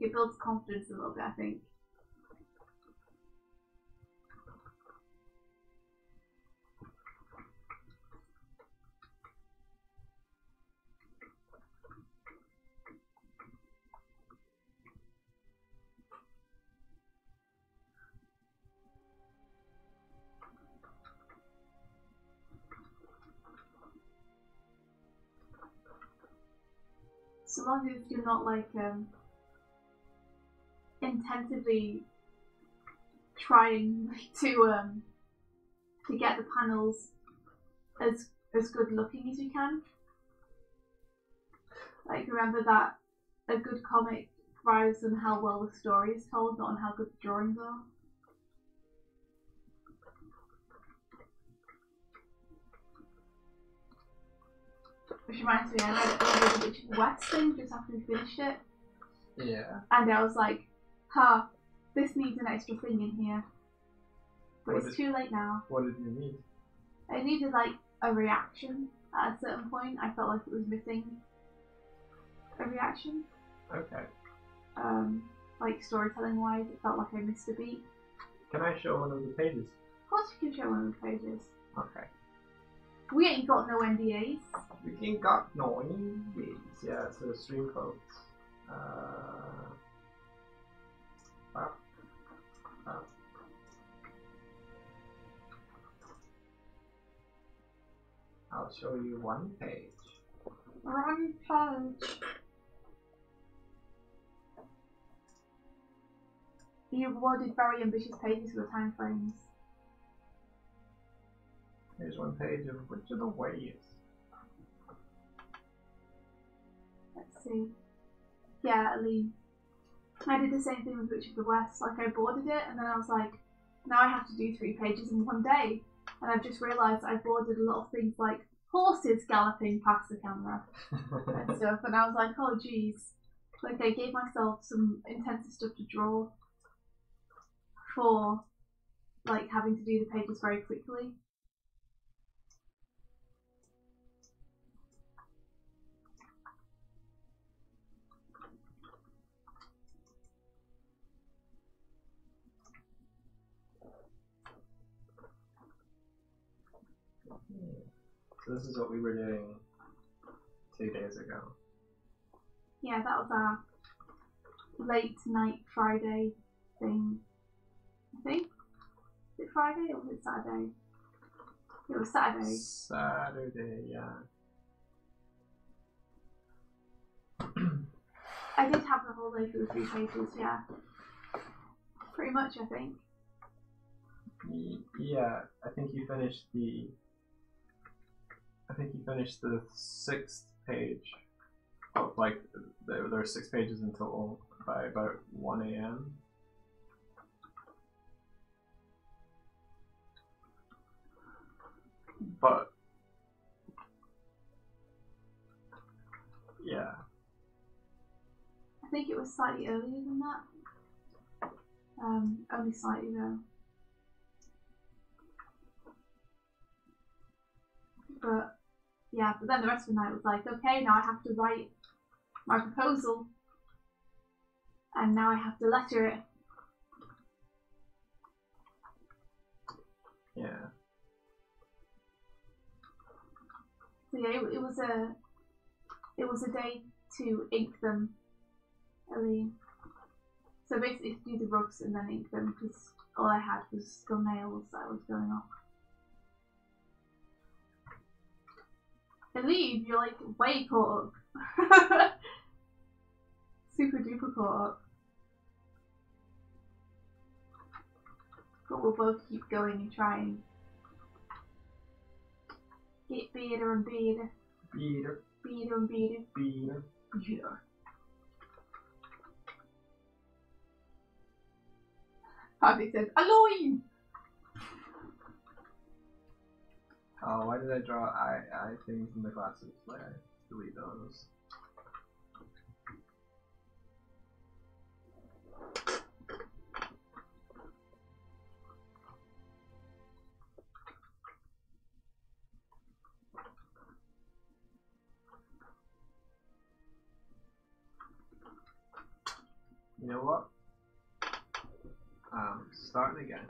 It builds confidence a little bit, I think. So long as you're not like intensively trying to get the panels as good looking as you can. Like, remember that a good comic thrives on how well the story is told, not on how good the drawings are. Which reminds me, I read earlier the Witch of the West thing just after we finished it. Yeah. And I was like, this needs an extra thing in here. But it's too late now. What did you need? I needed like a reaction at a certain point. I felt like it was missing a reaction. Okay. Like storytelling wise, it felt like I missed a beat. Can I show one of the pages? Of course you can show one of the pages. Okay. We ain't got no NDAs. We ain't got no NDAs. Yeah, so stream codes. I'll show you one page. One page. You awarded very ambitious pages for the time frames. Here's one page of Which of the Ways. Let's see. Yeah, Lee. I did the same thing with Witch of the West. Like, I boarded it, and then I was like, now I have to do 3 pages in one day. And I've just realised I boarded a lot of things like horses galloping past the camera and stuff. And I was like, oh, geez. Like, I gave myself some intensive stuff to draw for, like, having to do the pages very quickly. So this is what we were doing 2 days ago. Yeah, that was our late night Friday thing, I think. Was it Friday or was it Saturday? It was Saturday. Saturday, yeah. I did have the whole day for the 3 pages, yeah. Pretty much, I think. Yeah, I think you finished the 6th page. Oh, like there are 6 pages in total by about 1 a.m. But yeah, I think it was slightly earlier than that. Only slightly though. But yeah, but then the rest of the night was like, okay, now I have to write my proposal, and now I have to letter it. yeah. So yeah, it was a day to ink them, Ellie. So basically to do the rugs and then ink them, because all I had was nails that was going off. Ellie, you're like way caught up. Super duper caught up. But we'll both keep going and trying. Get better and better. Beater. Better and better. Beater. Better. Patrick says, Aloin! Oh, why did I draw eye things in the glasses? Like, I delete those. You know what? Starting again.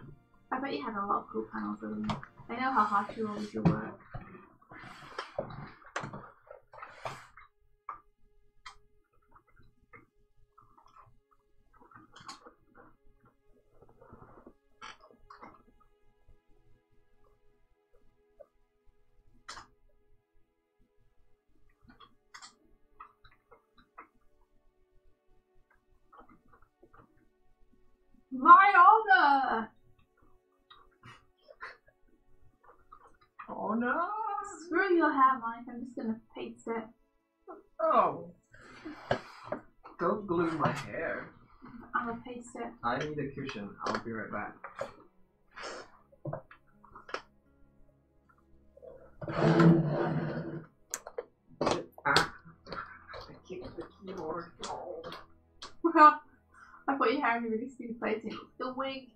I bet you had a lot of cool panels, Ellie. I know how hard you are with your work. My honor! Oh no! Screw your hair, Mike. I'm just gonna paste it. Oh! Don't glue my hair. I'm gonna paste it. I need a cushion. I'll be right back. Ah! I kicked the keyboard. Oh. I put your hair in a really stupid place and it was the wig.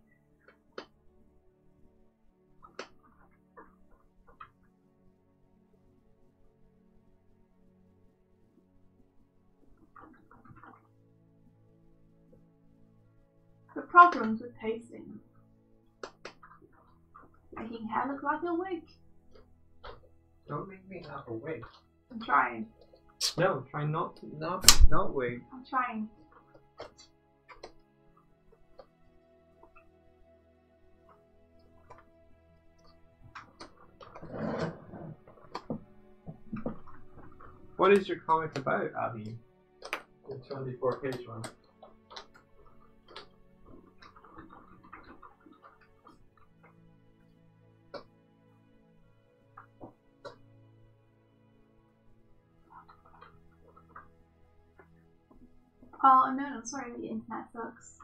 The problems with pasting. Making hair look like a wig. Don't make me have a wig. I'm trying. No, try not wig. I'm trying. What is your comic about, Abby? The 24-page one. Oh no, I'm sorry, the internet sucks.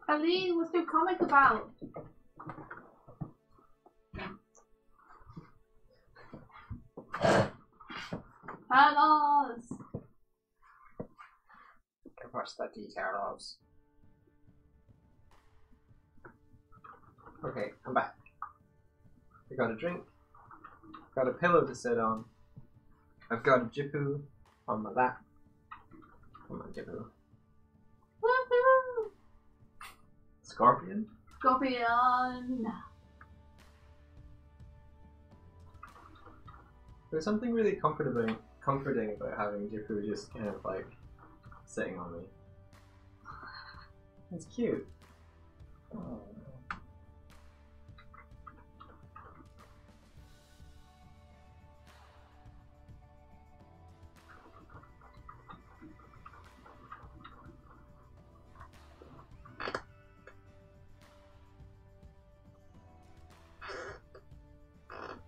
Ali, what's your comic about? Carlos! What's the details? Okay, I'm back. I got a drink. Got a pillow to sit on. I've got a jipu on my lap. Come on, jipu. Woohoo! Scorpion? Scorpion! There's something really comforting about having jipu just kind of like sitting on me. It's cute. Oh.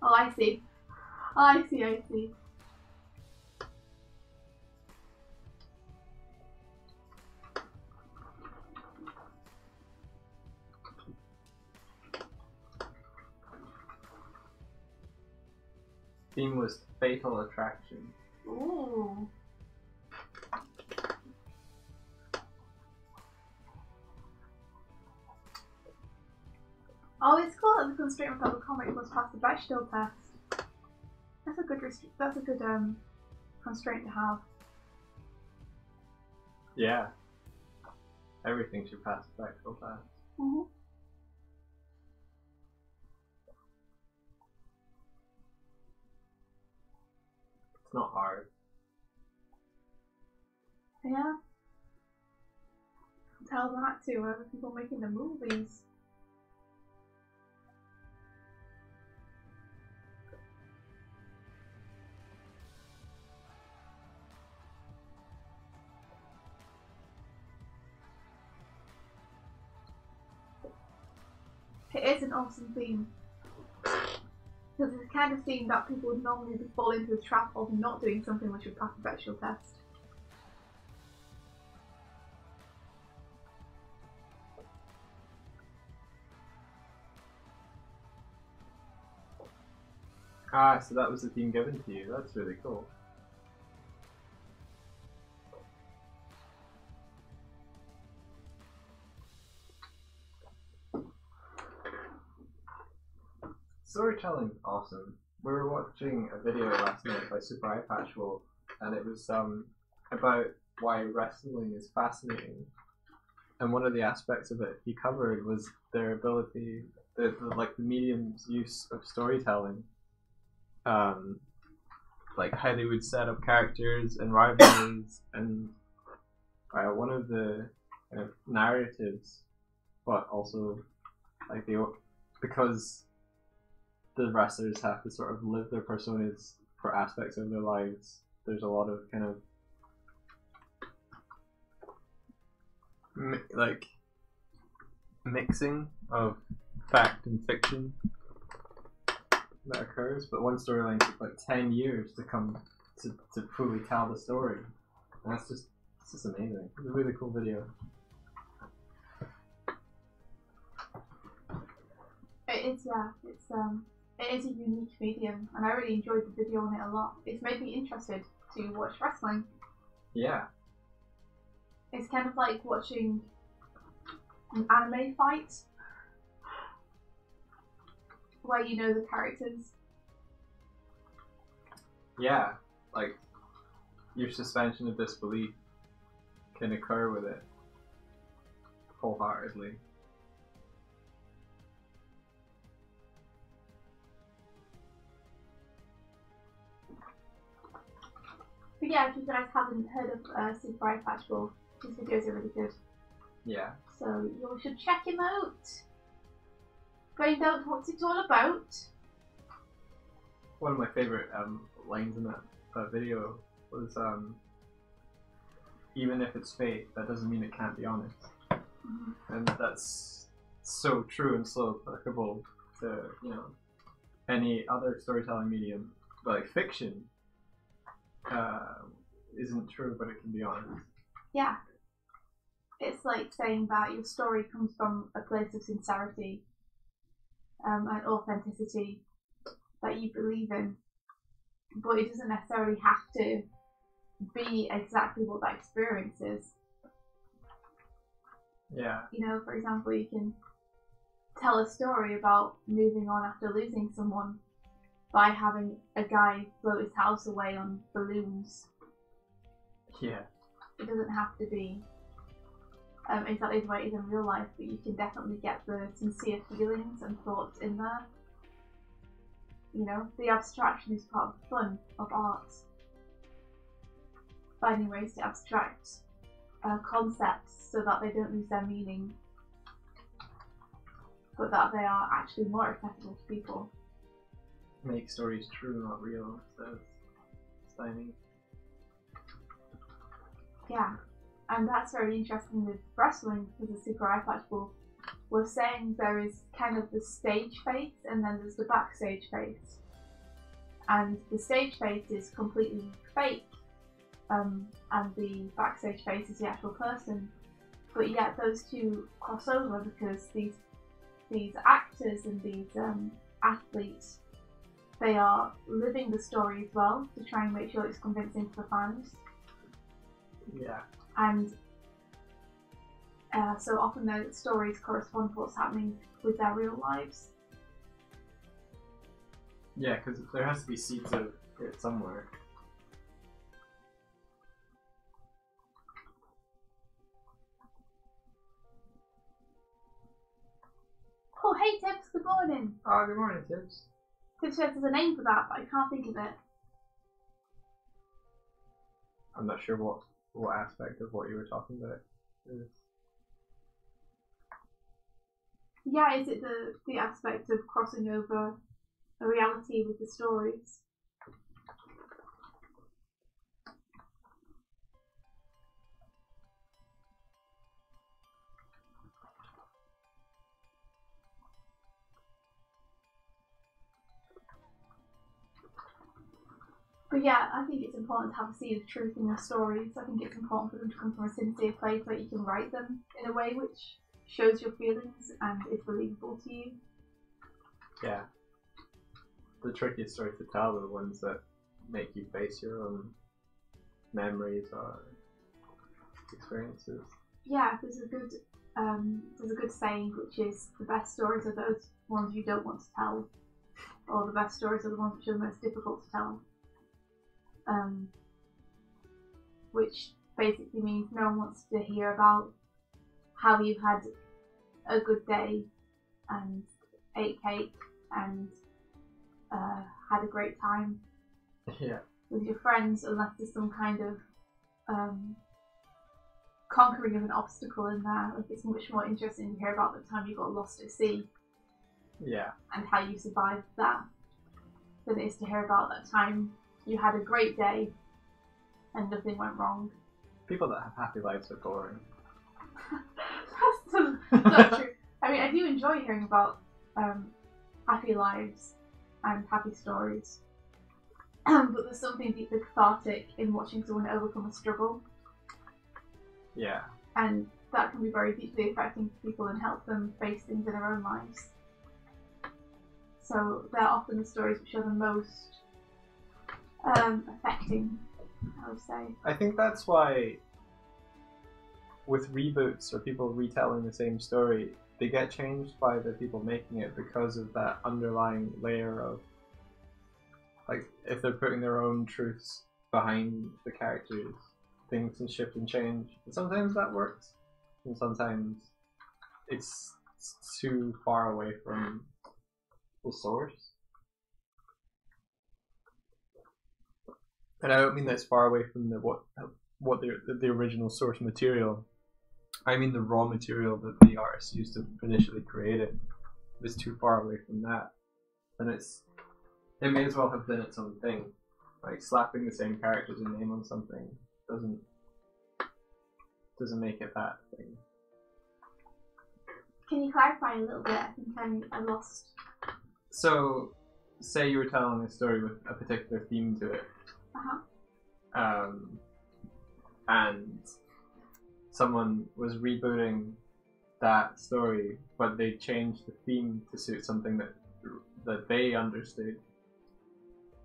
Oh, I see. I see. Theme was Fatal Attraction. Ooh. Oh, it's cool that the constraint without the comic was past the Bechdel test. That's a good constraint to have. Yeah. Everything should pass the Bechdel test. Mm-hmm. It's not hard. Yeah. Tell that to the people making the movies. It is an awesome theme. Because it's the kind of theme that people would normally fall into the trap of not doing something which would pass the Bechdel test. Ah, so that was the theme given to you. That's really cool. Storytelling's awesome. We were watching a video last night by Super Eye Patch Wolf, and it was about why wrestling is fascinating. And one of the aspects of it he covered was their ability, the medium's use of storytelling. Like how they would set up characters and rivalries, and one of the kind of narratives, but also like because the wrestlers have to sort of live their personas for aspects of their lives. There's a lot of kind of mixing of fact and fiction that occurs, but one storyline took like 10 years to come to fully tell the story, and that's just It's just amazing. It's a really cool video. It is, yeah. It is a unique medium, and I really enjoyed the video on it a lot. It's made me interested to watch wrestling. Yeah. It's kind of like watching an anime fight, where you know the characters. Yeah, like your suspension of disbelief can occur with it wholeheartedly. But yeah, if you guys haven't heard of Super Eye Patch Ball, his videos are really good. Yeah. So you should check him out. Find out what it's all about. One of my favorite lines in that video was, even if it's fake, that doesn't mean it can't be honest. Mm-hmm. And that's so true and so applicable to, you know, any other storytelling medium. But like fiction isn't true, but it can be honest. Yeah. It's like saying that your story comes from a place of sincerity and authenticity that you believe in, but it doesn't necessarily have to be exactly what that experience is. Yeah. You know, for example, you can tell a story about moving on after losing someone by having a guy blow his house away on balloons. Yeah. It doesn't have to be exactly the way it is in real life, but you can definitely get the sincere feelings and thoughts in there. You know, the abstraction is part of the fun of art. Finding ways to abstract concepts so that they don't lose their meaning, but that they are actually more accessible to people. Make stories true, not real, says Steiny. Yeah, and that's very interesting with wrestling because the Super Eye Patch Ball was saying there is kind of the stage face and then there's the backstage face. And the stage face is completely fake, and the backstage face is the actual person. But yet those two cross over because these actors and these athletes, they are living the story as well to try and make sure it's convincing to the fans. Yeah. And so often the stories correspond to what's happening with their real lives. Yeah, because there has to be seeds of it somewhere. Oh, hey Tibbs, good morning. Oh, good morning, Tibbs. Tibbs says there's a name for that, but I can't think of it. I'm not sure what aspect of what you were talking about is. Yeah, is it the aspect of crossing over a reality with the stories? But yeah, I think it's important to have a seed of truth in your stories. I think it's important for them to come from a sincere place where you can write them in a way which shows your feelings and is believable to you. Yeah. The trickiest stories to tell are the ones that make you face your own memories or experiences. Yeah, there's a good saying which is the best stories are those ones you don't want to tell, or the best stories are the ones which are the most difficult to tell. Which basically means no one wants to hear about how you had a good day and ate cake and had a great time with your friends, unless there's some kind of conquering of an obstacle in there. Like, it's much more interesting to hear about the time you got lost at sea, and how you survived that, than it is to hear about that time you had a great day and nothing went wrong. People that have happy lives are boring. That's not true. I mean, I do enjoy hearing about happy lives and happy stories. But there's something deeply cathartic in watching someone overcome a struggle. Yeah. And that can be very deeply affecting people and help them face things in their own lives. So they're often the stories which are the most affecting, I would say. I think that's why with reboots or people retelling the same story, they get changed by the people making it because of that underlying layer of, like, if they're putting their own truths behind the characters, things can shift and change. And sometimes that works, and sometimes it's too far away from the source. And I don't mean that it's far away from what the original source material. I mean the raw material that the artist used to initially create it. If it's too far away from that, then it may as well have been its own thing. Like slapping the same character's name on something doesn't make it that thing. Can you clarify a little bit? I think I lost. So, say you were telling a story with a particular theme to it. And someone was rebooting that story, but they changed the theme to suit something that they understood,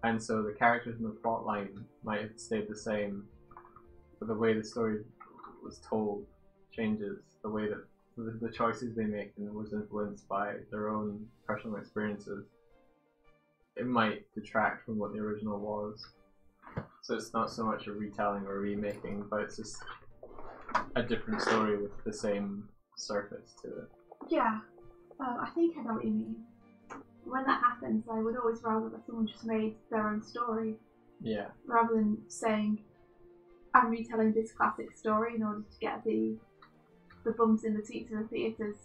and so the characters in the plot line might have stayed the same, but the way the story was told changes. The way that the choices they make and was influenced by their own personal experiences, it might detract from what the original was. So it's not so much a retelling or remaking, but it's just a different story with the same surface to it. Yeah, I think I know what you mean. When that happens, I would always rather that someone just made their own story. Yeah. Rather than saying, I'm retelling this classic story in order to get the bumps in the seats in the theatres.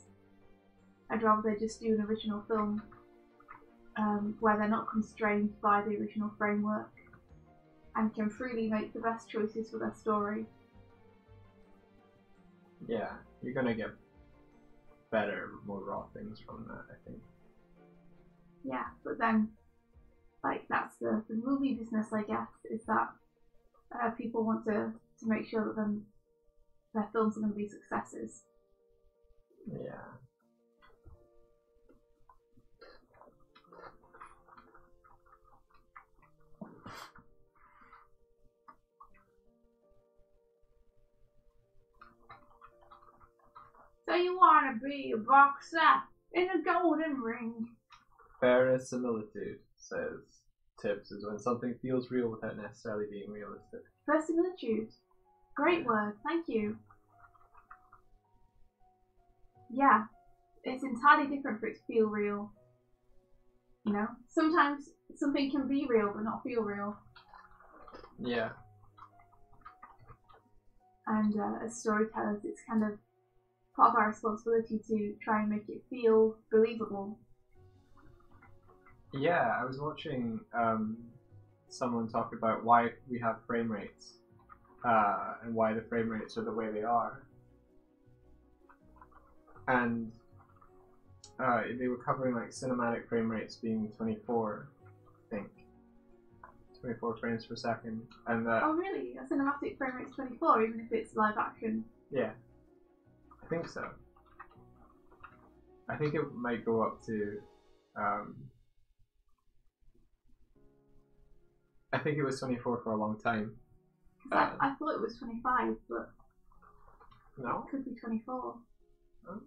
I'd rather they just do an original film where they're not constrained by the original framework and can freely make the best choices for their story. Yeah, you're gonna get better, more raw things from that, I think. Yeah, but then, like, that's the movie business, I guess, is that people want to make sure that their films are going to be successes. Yeah. So you want to be a boxer in a golden ring. Verisimilitude, says Tibbs, is when something feels real without necessarily being realistic. Verisimilitude. Great word, thank you. Yeah, it's entirely different for it to feel real. You know, sometimes something can be real but not feel real. Yeah. And as storytellers, it's kind of part of our responsibility to try and make it feel believable. Yeah, I was watching someone talk about why we have frame rates and why the frame rates are the way they are. And they were covering like cinematic frame rates being 24, I think. 24 frames per second. And oh really? A cinematic frame rate's 24, even if it's live action? Yeah. I think so. I think it might go up to I think it was 24 for a long time. I thought it was 25, but no, it could be 24. No.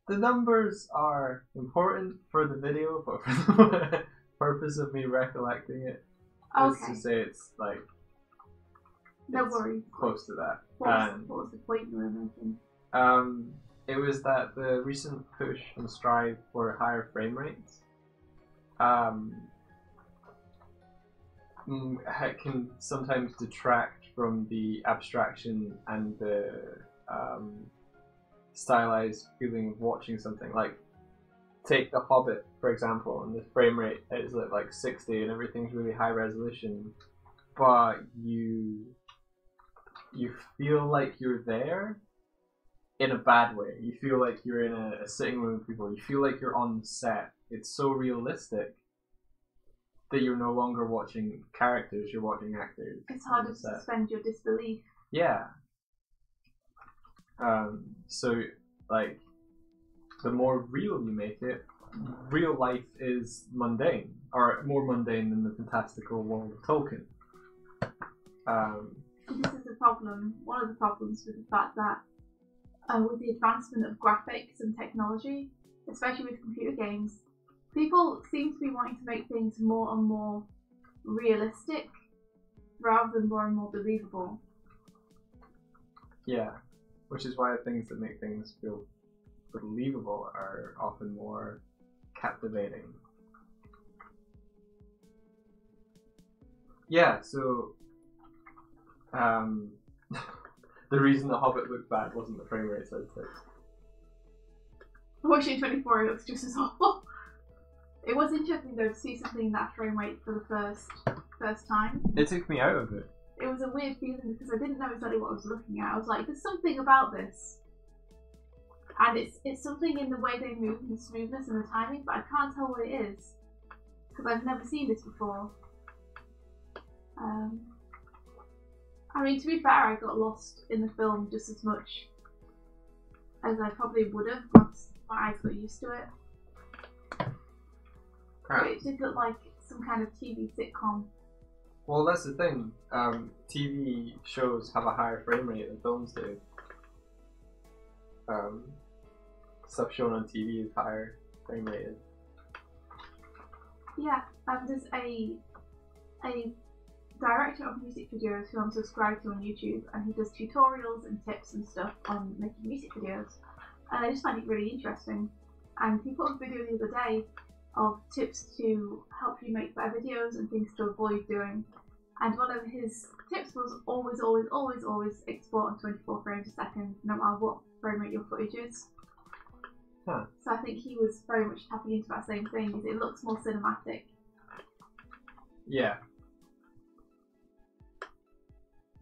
The numbers are important for the video, but for the purpose of me recollecting it, just to say it's like no worries, close to that. What was the point you were making? It was that the recent push and strive for higher frame rates can sometimes detract from the abstraction and the stylized feeling of watching something. Like, take The Hobbit, for example, and the frame rate is at like 60 and everything's really high resolution, but you feel like you're there in a bad way. You feel like you're in a sitting room with people. You feel like you're on the set. It's so realistic that you're no longer watching characters, you're watching actors. It's harder to suspend your disbelief. Yeah. So like the more real you make it, real life is mundane, or more mundane than the fantastical world of Tolkien. This is the problem. One of the problems with the fact that with the advancement of graphics and technology, especially with computer games, people seem to be wanting to make things more and more realistic rather than more and more believable. Yeah, which is why things that make things feel believable are often more captivating. Yeah, so the reason The Hobbit looked bad wasn't the frame rate, I'd say. Watching 24 looks just as awful. It was interesting though to see something in that frame rate for the first time. It took me out of it. It was a weird feeling because I didn't know exactly what I was looking at. I was like, there's something about this. And it's something in the way they move and the smoothness and the timing, but I can't tell what it is. Because I've never seen this before. I mean, to be fair, I got lost in the film just as much as I probably would have once my eyes got used to it. But it did look like some kind of TV sitcom. Well, that's the thing. TV shows have a higher frame rate than films do. Stuff shown on TV is higher frame rated. Yeah, there's a director of music videos who I'm subscribed to on YouTube, and he does tutorials and tips and stuff on making music videos. And I just find it really interesting. And he put a video the other day of tips to help you make better videos and things to avoid doing. And one of his tips was always export on 24 frames a second, no matter what frame rate your footage is. Huh. So I think he was very much tapping into that same thing, because it looks more cinematic. Yeah.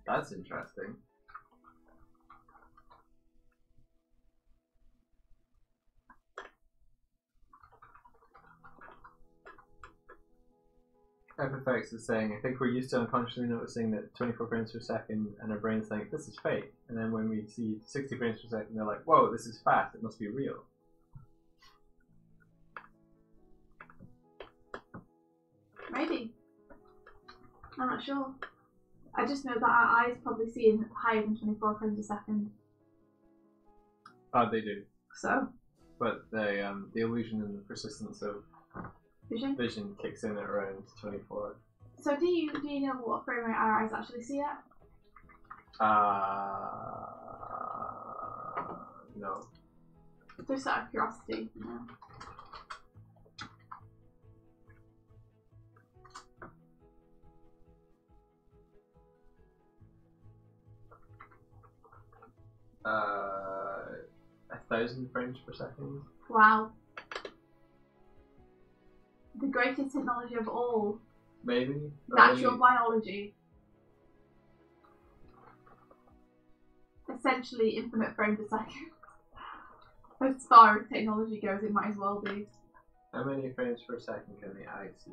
That's interesting. FFX is saying, I think we're used to unconsciously noticing that 24 frames per second, and our brains think this is fake. And then when we see 60 frames per second, they're like, whoa, this is fast, it must be real. Maybe. I'm not sure. I just know that our eyes probably see higher than 24 frames a second. They do. So? But the illusion and the persistence of vision kicks in at around 24. So do you know what frame rate our eyes actually see at? No. Just out of curiosity, you know. Uh, 1,000 frames per second. Wow. The greatest technology of all. Maybe. Natural biology. Essentially infinite frames a second. As far as technology goes, it might as well be. How many frames per second can the eye see?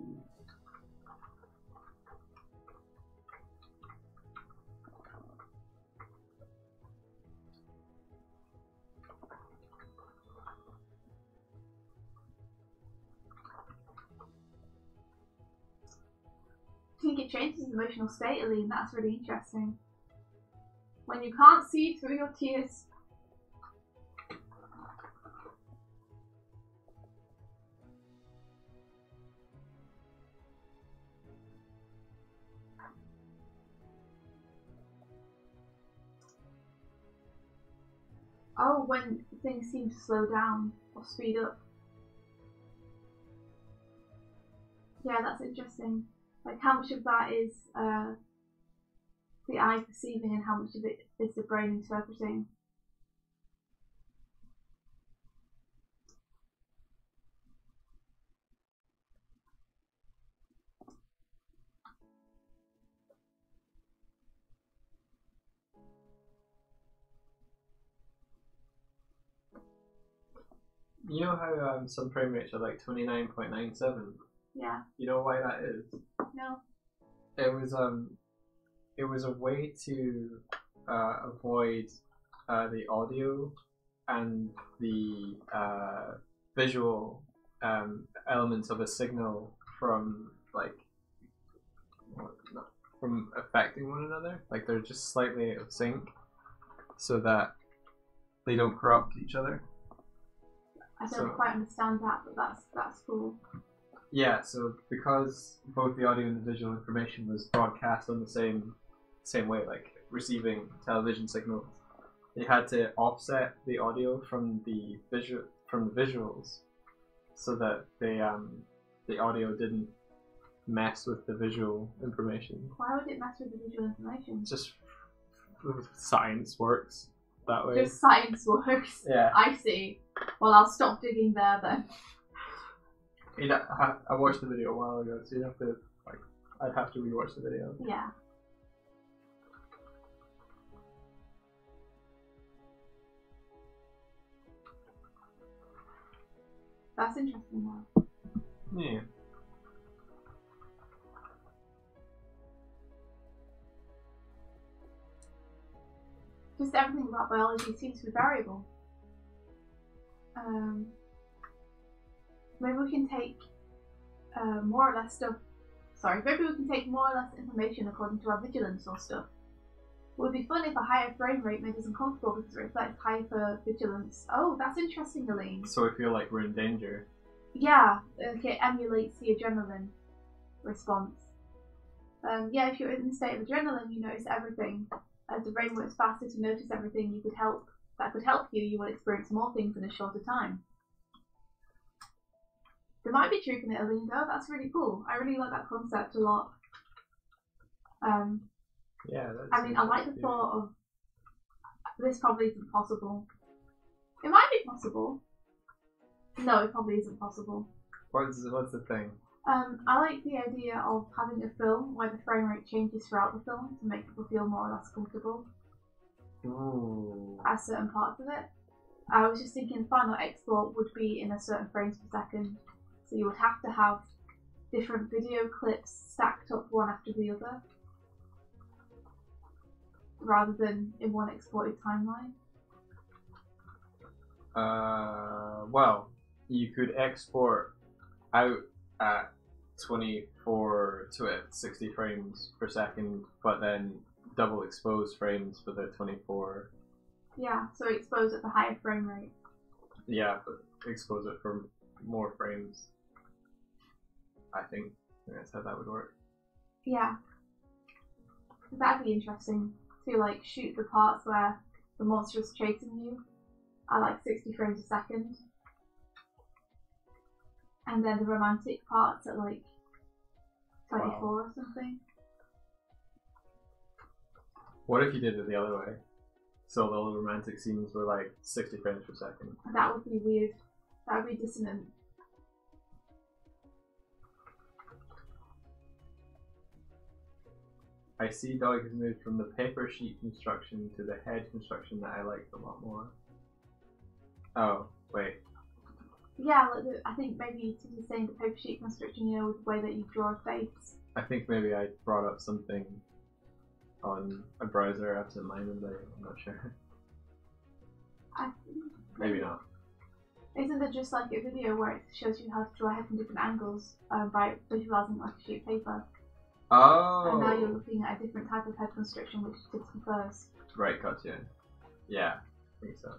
I think it changes the emotional state, Aline. That's really interesting. When you can't see through your tears. Oh, when things seem to slow down or speed up. Yeah, that's interesting. Like how much of that is the eye perceiving and how much of it is the brain interpreting? You know how some frame rates are like 29.97? Yeah. You know why that is? No. It was a way to avoid the audio and the visual elements of a signal from from affecting one another. Like they're just slightly out of sync, so that they don't corrupt each other. I don't quite understand that, but that's cool. Yeah, so because both the audio and the visual information was broadcast on the same way, like receiving television signals, they had to offset the audio from the visuals, so that the audio didn't mess with the visual information. Why would it mess with the visual information? Just science works that way. Just science works. Yeah. I see. Well, I'll stop digging there then. I watched the video a while ago, so you'd have to I'd have to rewatch the video. Yeah. That's interesting though. Yeah. Just everything about biology seems to be variable. Maybe we can take more or less stuff. Sorry, maybe we can take more or less information according to our vigilance or stuff. It would be fun if a higher frame rate made us uncomfortable because it reflects hyper vigilance. Oh, that's interesting, Aline. So we feel like we're in danger. Yeah, it emulates the adrenaline response. Yeah, if you're in the state of adrenaline, you notice everything. As the brain works faster to notice everything that could help you, you will experience more things in a shorter time. There might be truth in it, Aline, though. That's really cool. I really like that concept a lot. Yeah, I mean, I like the thought of this probably isn't possible. It might be possible. No, it probably isn't possible. What's the thing? I like the idea of having a film where the frame rate changes throughout the film to make people feel more or less comfortable. Ooh. At certain parts of it. I was just thinking final export would be in a certain frames per second. So you would have to have different video clips stacked up one after the other, rather than in one exported timeline. Well, you could export out at 24 to 60 frames per second, but then double expose frames for the 24. Yeah, so expose at the higher frame rate. Yeah, but expose it for more frames. I think that's how that would work. Yeah. That'd be interesting to like shoot the parts where the monster is chasing you at like 60 frames a second. And then the romantic parts at like 24 or something. What if you did it the other way? So the romantic scenes were like 60 frames per second. That would be weird. That would be dissonant. I see Doig has moved from the paper sheet construction to the head construction that I liked a lot more. Oh, wait. Yeah, like I think maybe to be saying the paper sheet construction, you know, with the way that you draw a face. I think maybe I brought up something on a browser absent-mindedly. I'm not sure. Maybe not. Isn't there just like a video where it shows you how to draw a head from different angles by visualizing like a sheet of paper? Oh! And now you're looking at a different type of head construction, which takes you first. Right, gotcha. Yeah, I think so.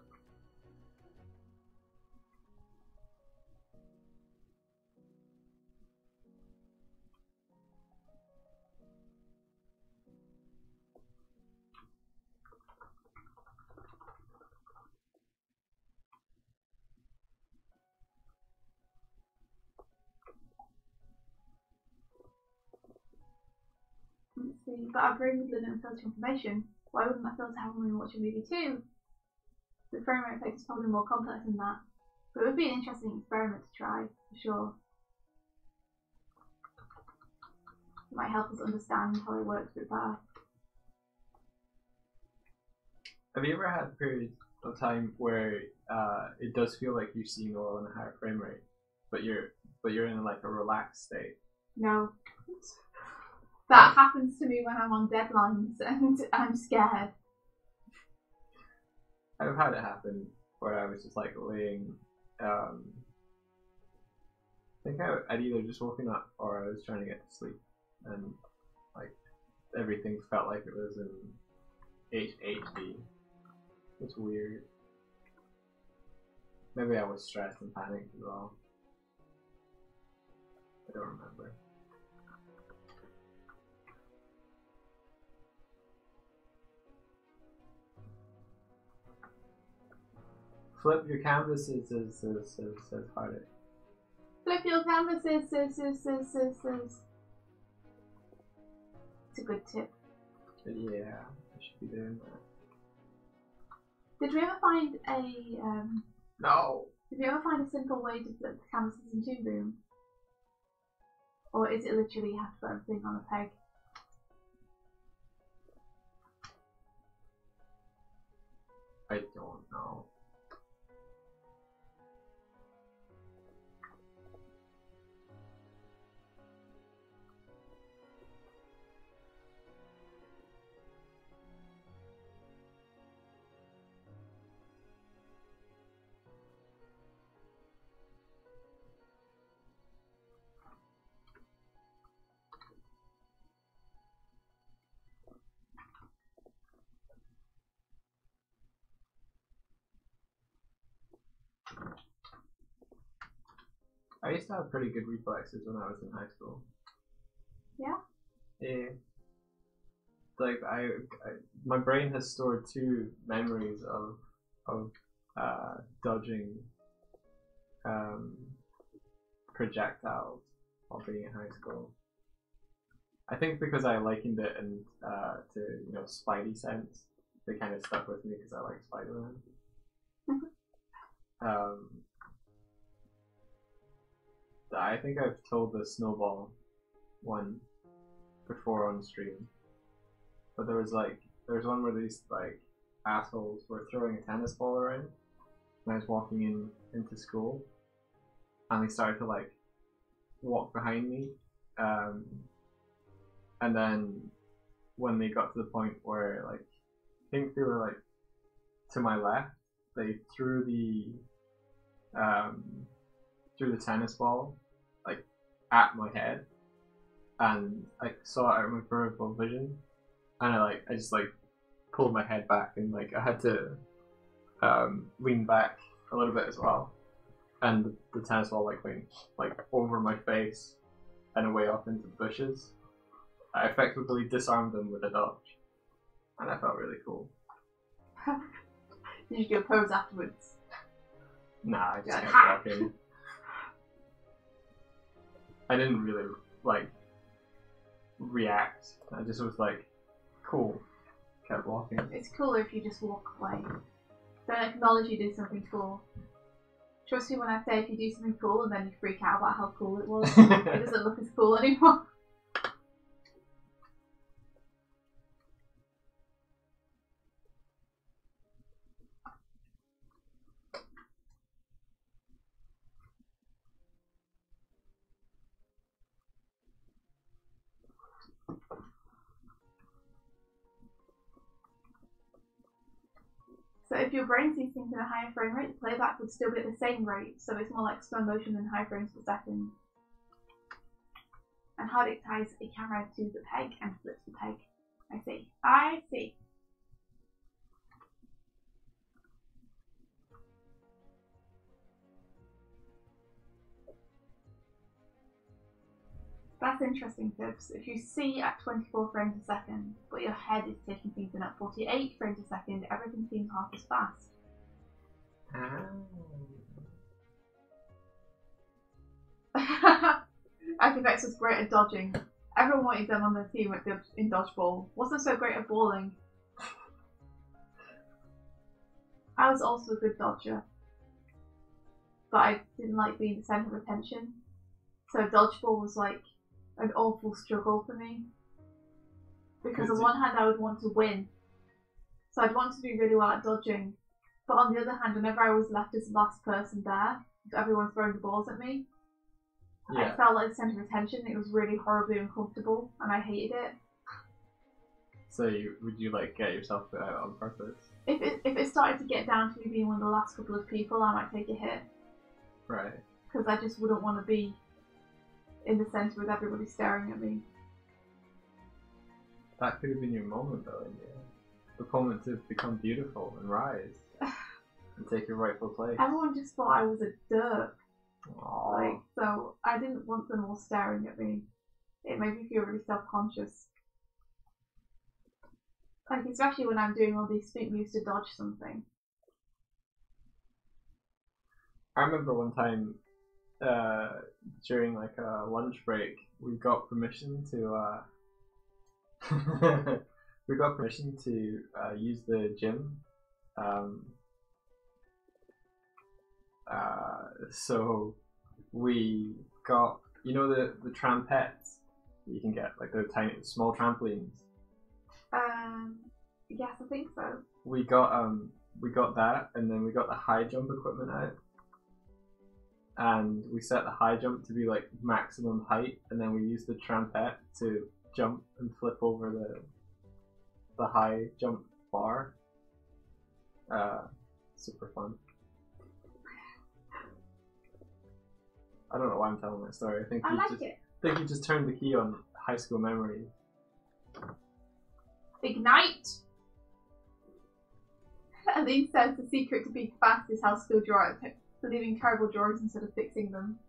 Let's see, but our brain would limit and filter information. Why wouldn't my filter have when we watch a movie too? The frame rate effect is probably more complex than that. But it would be an interesting experiment to try, for sure. It might help us understand how it works a bit better. Have you ever had periods of time where it does feel like you're seeing the world in a higher frame rate, but you're in like a relaxed state? No. That happens to me when I'm on deadlines and I'm scared. I've had it happen where I was just like laying. I think I'd either just woken up or I was trying to get to sleep, and like everything felt like it was in HD. It's weird. Maybe I was stressed and panicked as well. I don't remember. Flip your canvases, says Harder. Flip your canvases, says. It's a good tip. Yeah, I should be doing that. Did we ever find a No! Did you ever find a simple way to flip the canvases in Toon Boom? Or is it literally you have to put everything on a peg? I don't know. I used to have pretty good reflexes when I was in high school. Yeah? Yeah. Like my brain has stored 2 memories of dodging projectiles while being in high school. I think because I likened it and to Spidey sense, they kind of stuck with me because I like Spider-Man. I think I've told the snowball one before on stream, but there was one where these like assholes were throwing a tennis ball around, and I was walking into school, and they started to like walk behind me, and then when they got to the point where like I think they were like to my left, they threw the tennis ball like at my head, and I saw it out of my peripheral vision, and I just like pulled my head back, and like I had to lean back a little bit as well, and the tennis ball like went like over my face and away off into the bushes. I effectively disarmed them with a dodge, and I felt really cool. Did you do a pose afterwards? Nah, I just kept walking. I didn't really like react. I just was like, cool. Kept walking. It's cooler if you just walk away. Don't acknowledge you did something cool. Trust me when I say if you do something cool and then you freak out about how cool it was, it doesn't look as cool anymore. So if your brain sees things in a higher frame rate, the playback would still be at the same rate, so it's more like slow motion than high frames per second. And Hardic ties a camera to the peg and flips the peg. I see. That's interesting, Tips. If you see at 24 frames a second, but your head is taking things in at 48 frames a second, everything seems half as fast. I think Vex was great at dodging. Everyone wanted them on their team in dodgeball. Wasn't so great at balling. I was also a good dodger, but I didn't like being the centre of attention. So dodgeball was like an awful struggle for me. Because on one hand I would want to win. So I'd want to do really well at dodging. But on the other hand, whenever I was left as the last person there, everyone throwing the balls at me, I felt like the centre of attention. It was really horribly uncomfortable and I hated it. So would you like get yourself put out on purpose? if it started to get down to me being one of the last couple of people, I might take a hit. Right. Because I just wouldn't want to be in the centre with everybody staring at me. That could have been your moment, though, India. The moment to become beautiful and rise and take your rightful place. Everyone just thought I was a derp. Aww. Like, so I didn't want them all staring at me. It made me feel really self-conscious. Like, especially when I'm doing all these spin moves to dodge something. I remember one time during like a lunch break, we got permission to use the gym. So we got, you know, the trampettes that you can get, like the tiny small trampolines. Yes, I think so. We got that, and then we got the high jump equipment out, and we set the high jump to be like maximum height, and then we used the trampette to jump and flip over the high jump bar. Super fun. I don't know why I'm telling that story. I think you just turned the key on high school memories. Ignite! Aline says the secret to being fast is how skilled you are at leaving terrible drawings instead of fixing them.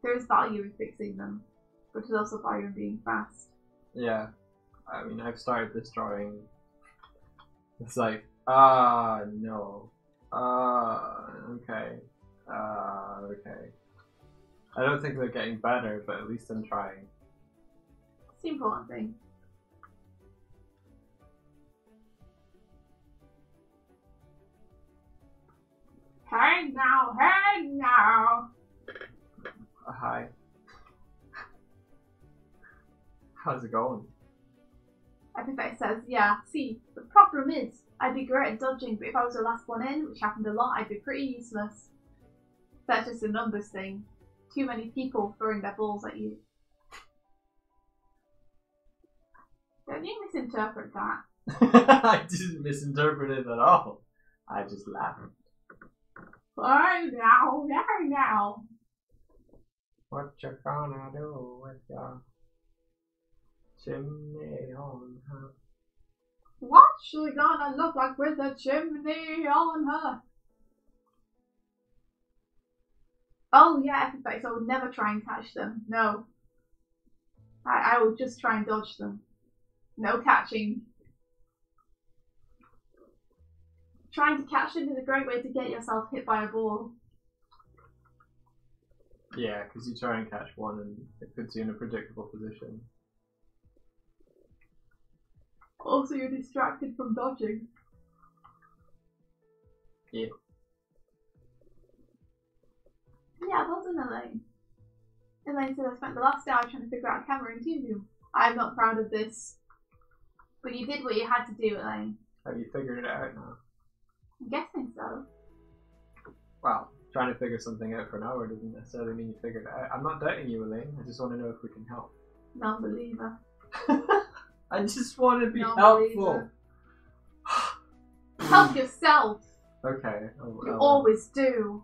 There is value in fixing them, but there's also value in being fast. Yeah. I mean, I've started this drawing. It's like, no. Okay. Okay. I don't think they're getting better, but at least I'm trying. It's the important thing. Hey now! Hi. How's it going? Epiphet says, yeah, see, the problem is, I'd be great at dodging, but if I was the last one in, which happened a lot, I'd be pretty useless. That's just a numbers thing. Too many people throwing their balls at you. Don't you misinterpret that? I didn't misinterpret it at all. I just laughed. Hey now! What you gonna do with your chimney on her? What's she gonna look like with a chimney on her? Oh yeah, Epiphet, so I would never try and catch them. No. I would just try and dodge them. No catching. Trying to catch them is a great way to get yourself hit by a ball. Yeah, because you try and catch one and it puts you in a predictable position. Also, you're distracted from dodging. Yeah. Yeah, well done, Elaine. Elaine said, I spent the last hour trying to figure out camera and team view. I'm not proud of this. But you did what you had to do, Elaine. Have you figured it out now? I'm guessing so. Well, trying to figure something out for an hour doesn't necessarily mean you figured it out. I'm not doubting you, Elaine. I just want to know if we can help. Non-believer. I just want to be helpful. Help yourself. Okay. You always do.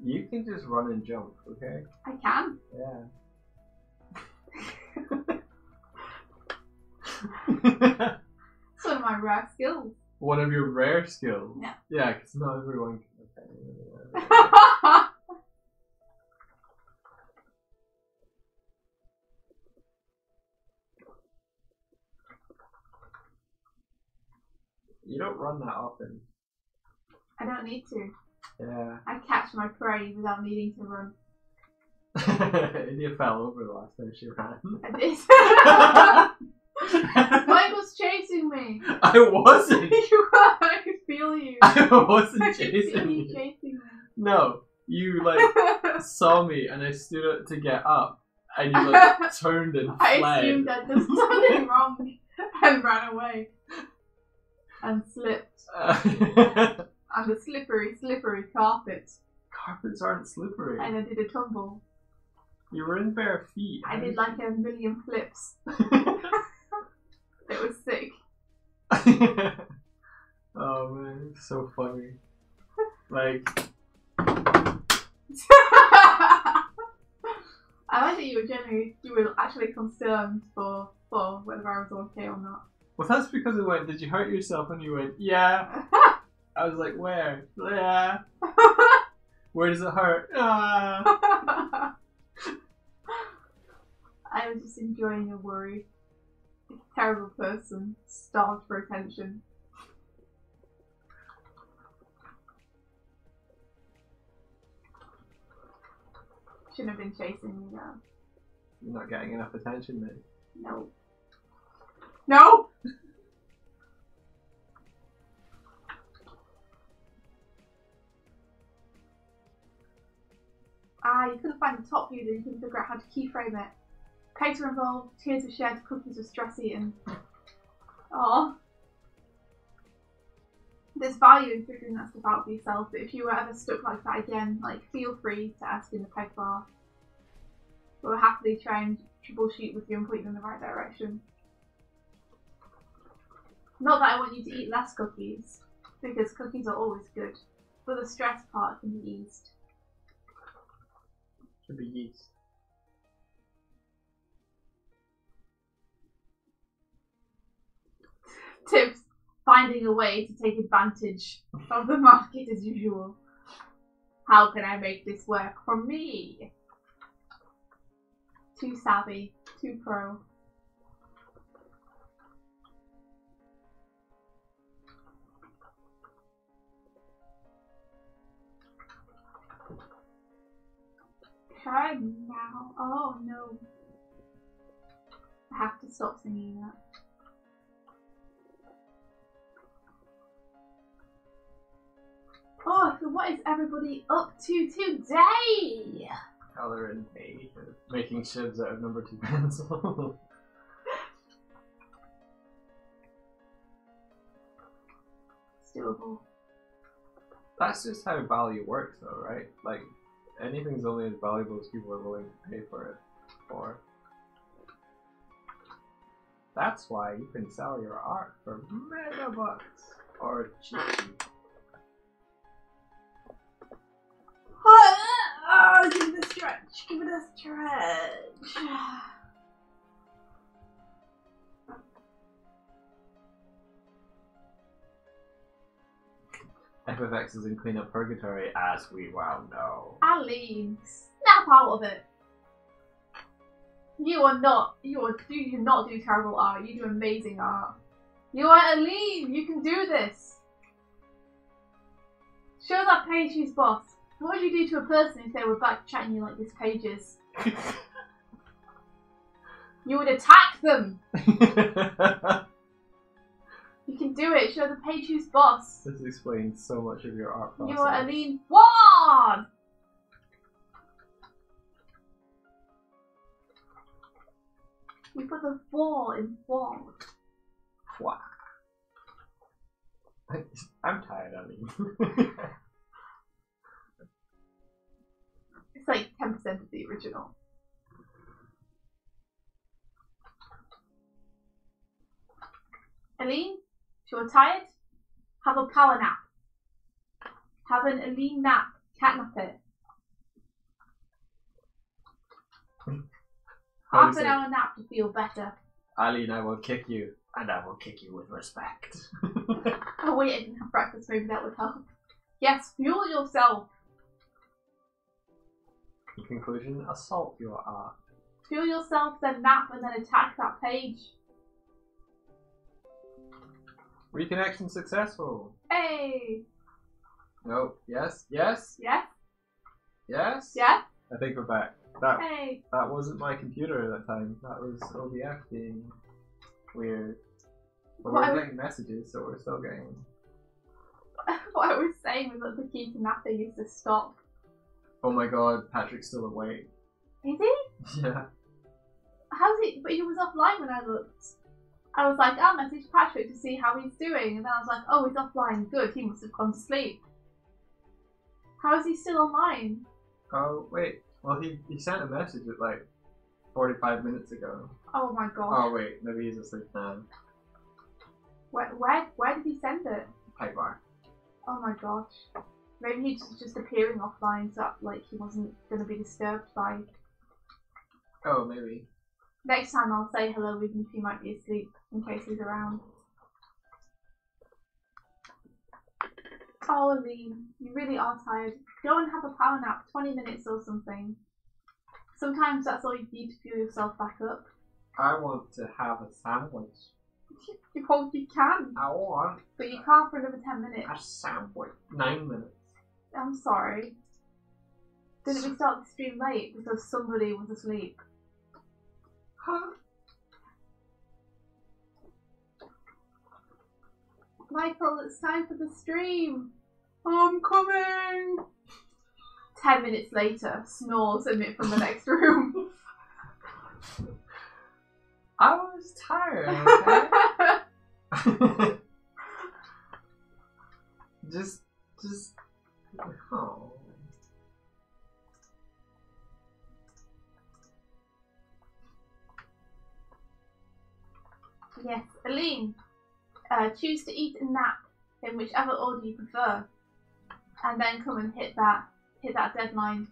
You can just run and jump, okay? I can. Yeah. It's one of my rare skills. One of your rare skills? Yeah. Yeah, because not everyone can. Okay. You don't run that often. I don't need to. Yeah. I catch my prey without needing to run. India fell over the last time she ran. I did. Mike was chasing me. I wasn't. You were. I could feel you. I wasn't I could chasing feel you. you chasing me. No, you like saw me and I stood up to get up and you like turned and fled. I assumed I'd done something wrong and ran away. And slipped. On the slippery carpet. Carpets aren't slippery. And I did a tumble. You were in bare feet. I did like a million flips. It was sick. Oh man, it's so funny. Like, I like that you were actually concerned for whether I was okay or not. well, that's because it went, did you hurt yourself? And you went, yeah. I was like, where? Yeah. Where does it hurt? Ah. I was just enjoying your worry. A terrible person, starved for attention. Shouldn't have been chasing me though. You're not getting enough attention, mate. No. No! You couldn't find the top view, then you couldn't figure out how to keyframe it. Pegs were involved, tears were shed, cookies were stress eaten. Aww. There's value in figuring that stuff out for yourself, but if you were ever stuck like that again, like, feel free to ask in the peg bar. We'll happily try and troubleshoot with you and point you in the right direction. Not that I want you to eat less cookies, because cookies are always good, but the stress part can be eased. Should be yeast. Tips: finding a way to take advantage of the market as usual. How can I make this work for me? Too savvy, too pro. Try now. Oh no. I have to stop singing that. Oh, so what is everybody up to today? Color and paint. Making shivs out of number 2 pencil. It's doable. That's just how value works though, right? Like, anything's only as valuable as people are willing to pay for it for. That's why you can sell your art for mega bucks or cheap. Oh, give it a stretch. Give it a stretch. FFX is in cleanup purgatory, as we well know. Ali, snap out of it. You do not do terrible art. You do amazing art. You are Aline. You can do this. Show that page who's boss. What would you do to a person if they were back chatting you like this page is? You would attack them. You can do it. Show the page who's boss. This explains so much of your art process. You are Aline Ward. You put the 4 in Ward. Wow. I'm tired, I mean. It's like 10% of the original. Aline, if you're tired, have a power nap. Have an Aline nap. Catnap it. Half an hour nap to feel better. Aline, I will kick you, and I will kick you with respect. Oh wait, I didn't have breakfast, maybe that would help. Yes, fuel yourself. In conclusion, assault your art. Fuel yourself, then nap, and then attack that page. Reconnection successful. Hey! No, yes, yes, Yes? yes. Yes? I think we're back. Hey! That wasn't my computer at that time. That was OBF being weird. But we're getting messages, so we're still getting them. What I was saying was that the key to napping is to stop. Oh my god, Patrick's still awake. Is he? Yeah. How's he? But he was offline when I looked. I was like, I'll message Patrick to see how he's doing. And then I was like, oh, he's offline. Good, he must have gone to sleep. How is he still online? Oh, wait. Well, he sent a message at like 45 minutes ago. Oh my gosh. Oh wait, maybe he's asleep now. Where did he send it? Pipe bar. Oh my gosh. Maybe he's just appearing offline, so like he wasn't gonna be disturbed by. Oh, maybe. Next time I'll say hello even if he might be asleep, in case he's around. Oh, Aline, you really are tired. Go and have a power nap, 20 minutes or something. Sometimes that's all you need to fuel yourself back up. I want to have a sandwich. You hope you can. I want. But you can't for another 10 minutes. A sandwich. 9 minutes. I'm sorry. Didn't we start the stream late because somebody was asleep? Huh? Michael, it's time for the stream. I'm coming. 10 minutes later, snores emit from the next room. I was tired, okay? just, oh. Yes, Aline, choose to eat and nap in whichever order you prefer, and then come and hit that deadline.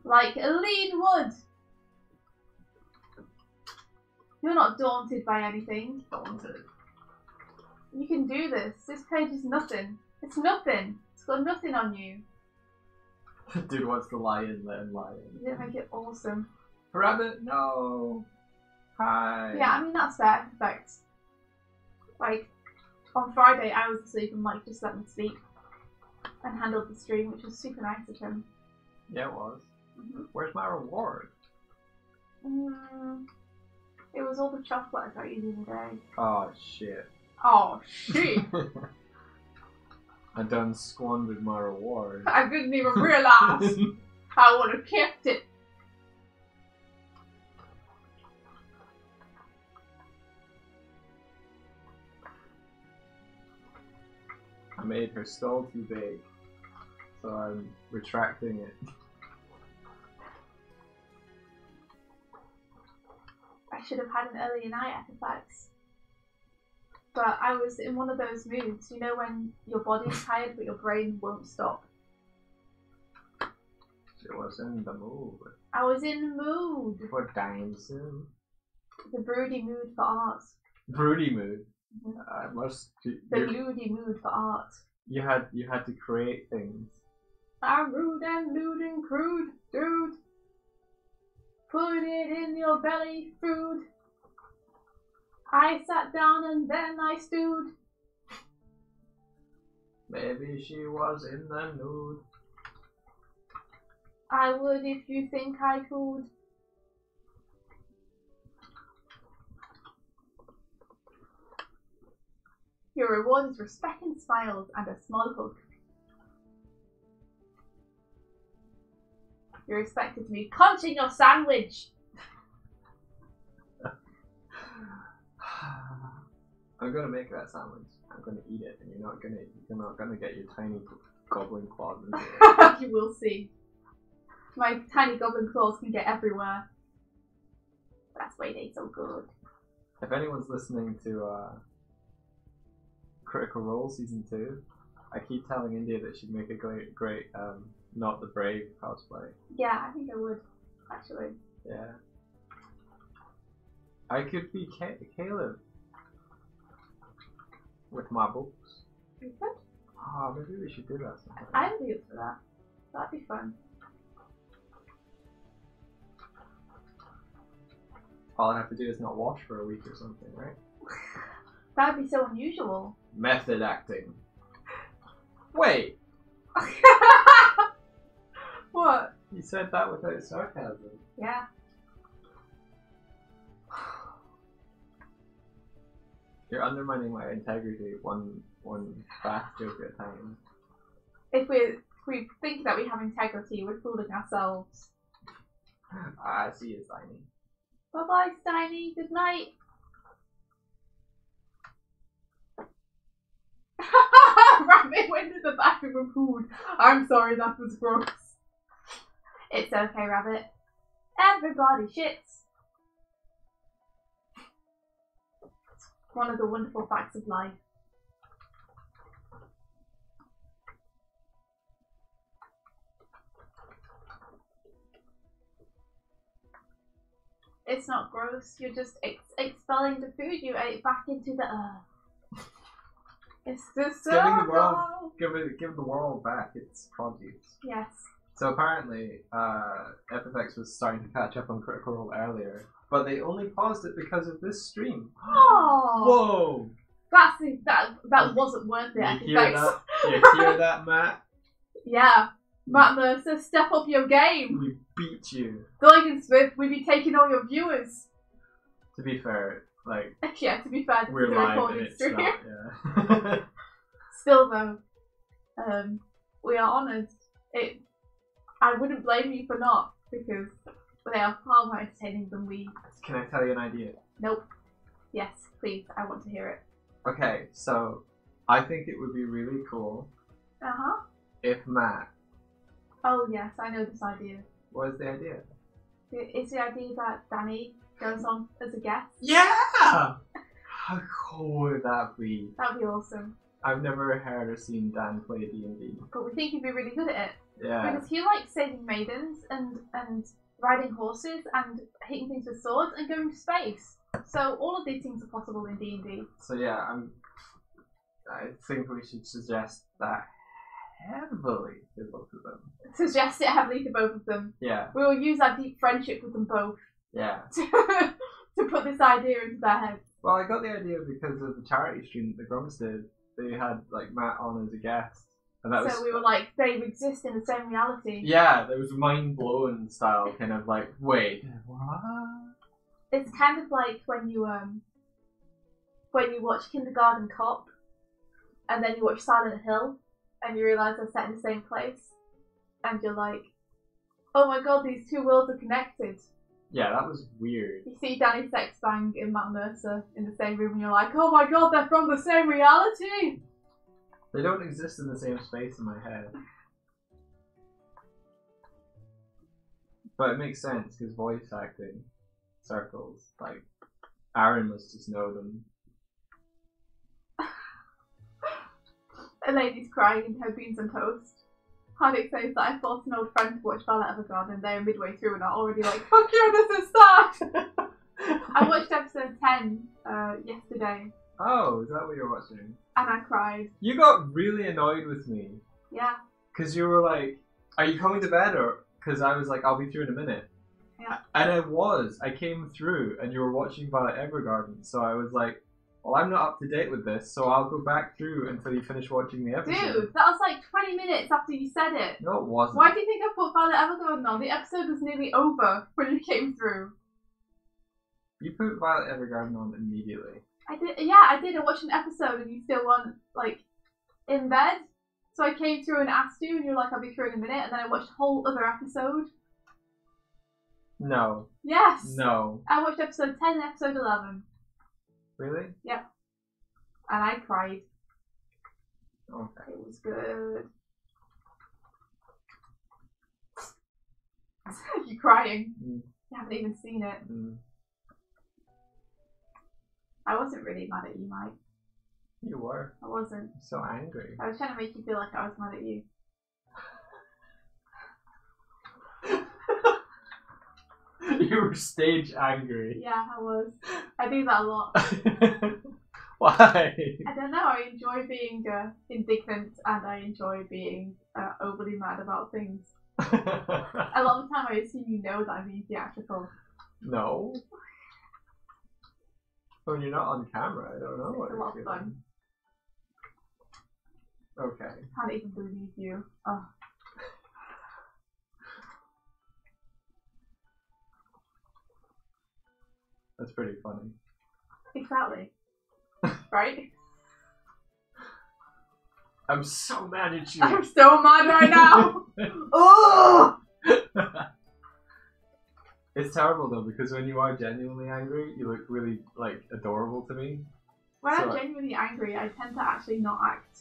Like Aline would. You're not daunted by anything. Daunted. You can do this. This page is nothing. It's nothing. It's got nothing on you. Dude wants to lie in there and lie in. You didn't make it awesome. Rabbit, no. Hi. Yeah, I mean, that's fair. Perfect. Like, on Friday, I was asleep and Mike just let me sleep and handled the stream, which was super nice of him. Yeah, it was. Where's my reward? It was all the chocolate I got you the other day. Oh, shit. Oh, shit! I done squandered my reward. I didn't even realise. I would have kept it. I made her skull too big, so I'm retracting it. I should have had an earlier night artifacts. But I was in one of those moods, you know, when your body's tired but your brain won't stop. She was in the mood. I was in the mood. For dancing. The broody mood for art. Broody mood. Mm-hmm. I must. The loody mood for art. You had to create things. I'm rude and lewd and crude, dude. Put it in your belly, food. I sat down and then I stewed. Maybe she was in the nude. I would if you think I could. Your reward is respect and smiles and a small hug. You're expected to be punching your sandwich. I'm gonna make that sandwich. I'm gonna eat it, and you're not gonna get your tiny goblin claws into it. You will see. My tiny goblin claws can get everywhere. That's why they're so good. If anyone's listening to Critical Role Season 2, I keep telling India that she'd make a great Not the Brave cosplay. Yeah, I think I would, actually. Yeah. I could be Caleb. With my books. You could? Oh, maybe we should do that sometime. I would be up for that. That'd be fun. All I have to do is not wash for a week or something, right? That would be so unusual. Method acting. Wait! What? You said that without sarcasm. Yeah. You're undermining my integrity one fast joke at a time. If we think that we have integrity, we're fooling ourselves. I see you, Steiny. Bye bye, Steiny. Good night. Rabbit went to the bathroom and pooed. I'm sorry, that was gross. It's okay, Rabbit. Everybody shits. One of the wonderful facts of life. It's not gross, you're just expelling the food you ate back into the earth. It's just so give the world back its produce. Yes. So apparently, FFX was starting to catch up on Critical Role earlier, but they only paused it because of this stream. Oh! Whoa! That wasn't worth it. You hear that? You hear that, Matt? Yeah. Matt Mercer, step up your game. We beat you. Doig and Smith, we be taking all your viewers. To be fair, like yeah, to be fair, we're live and it's stream. not. Yeah. Still though, we are honoured. I wouldn't blame you for not, because they are far more entertaining than we. Can I tell you an idea? Nope. Yes, please. I want to hear it. Okay, so I think it would be really cool if Matt. Oh yes, I know this idea. What is the idea? It's the idea that Danny goes on as a guest. Yeah! How cool would that be? That'd be awesome. I've never heard or seen Dan play D&D. But we think he'd be really good at it. Yeah. Because he likes saving maidens and riding horses and hitting things with swords and going to space. So all of these things are possible in D&D. So yeah, I think we should suggest that heavily to both of them. Suggest it heavily to both of them. Yeah. We will use our deep friendship with them both. Yeah. to put this idea into their heads. Well, I got the idea because of the charity stream that the Grumps did. They had like Matt on as a guest, and that so we were like, they exist in the same reality. Yeah, there was mind blowing style, kind of like, wait, what? It's kind of like when you watch Kindergarten Cop, and then you watch Silent Hill, and you realise they're set in the same place, and you're like, oh my god, these two worlds are connected. Yeah, that was weird. You see Danny Sexbang and Matt Mercer in the same room and you're like, oh my god, they're from the same reality! They don't exist in the same space in my head. But it makes sense, because voice acting circles, like, Aaron must just know them. A lady's crying in her beans and toast. Hardik says that I forced an old friend to watch Violet Evergarden and they're midway through and are already like, fuck you, this is sad! I watched episode 10 yesterday. Oh, is that what you're watching? And I cried. You got really annoyed with me. Yeah. Because you were like, are you coming to bed? Or because I was like, I'll be through in a minute. Yeah. And I came through and you were watching Violet Evergarden. So I was like, well, I'm not up to date with this, so I'll go back through until you finish watching the episode. Dude, that was like 20 minutes after you said it. No, it wasn't. Why do you think I put Violet Evergarden on? The episode was nearly over when you came through. You put Violet Evergarden on immediately. I did. Yeah, I did. I watched an episode and you still weren't, like, in bed. So I came through and asked you and you were like, I'll be through in a minute. And then I watched a whole other episode. No. Yes. No. I watched episode 10 and episode 11. Really? Yep. And I cried. Okay. It was good. You're crying. Mm. You haven't even seen it. Mm. I wasn't really mad at you, Mike. You were. I wasn't. You're so angry. I was trying to make you feel like I was mad at you. You were stage angry. Yeah, I was. I do that a lot. Why? I don't know. I enjoy being indignant and I enjoy being overly mad about things. A lot of the time I assume you know that I'm being theatrical. No. When you're not on camera, I don't know what It's a you're lot of feeling. fun. Okay. I can't even believe you. Oh. That's pretty funny. Exactly. Right? I'm so mad at you. I'm so mad right now. Oh! It's terrible though, because when you are genuinely angry, you look really like adorable to me. When So- I'm genuinely angry, I tend to actually not act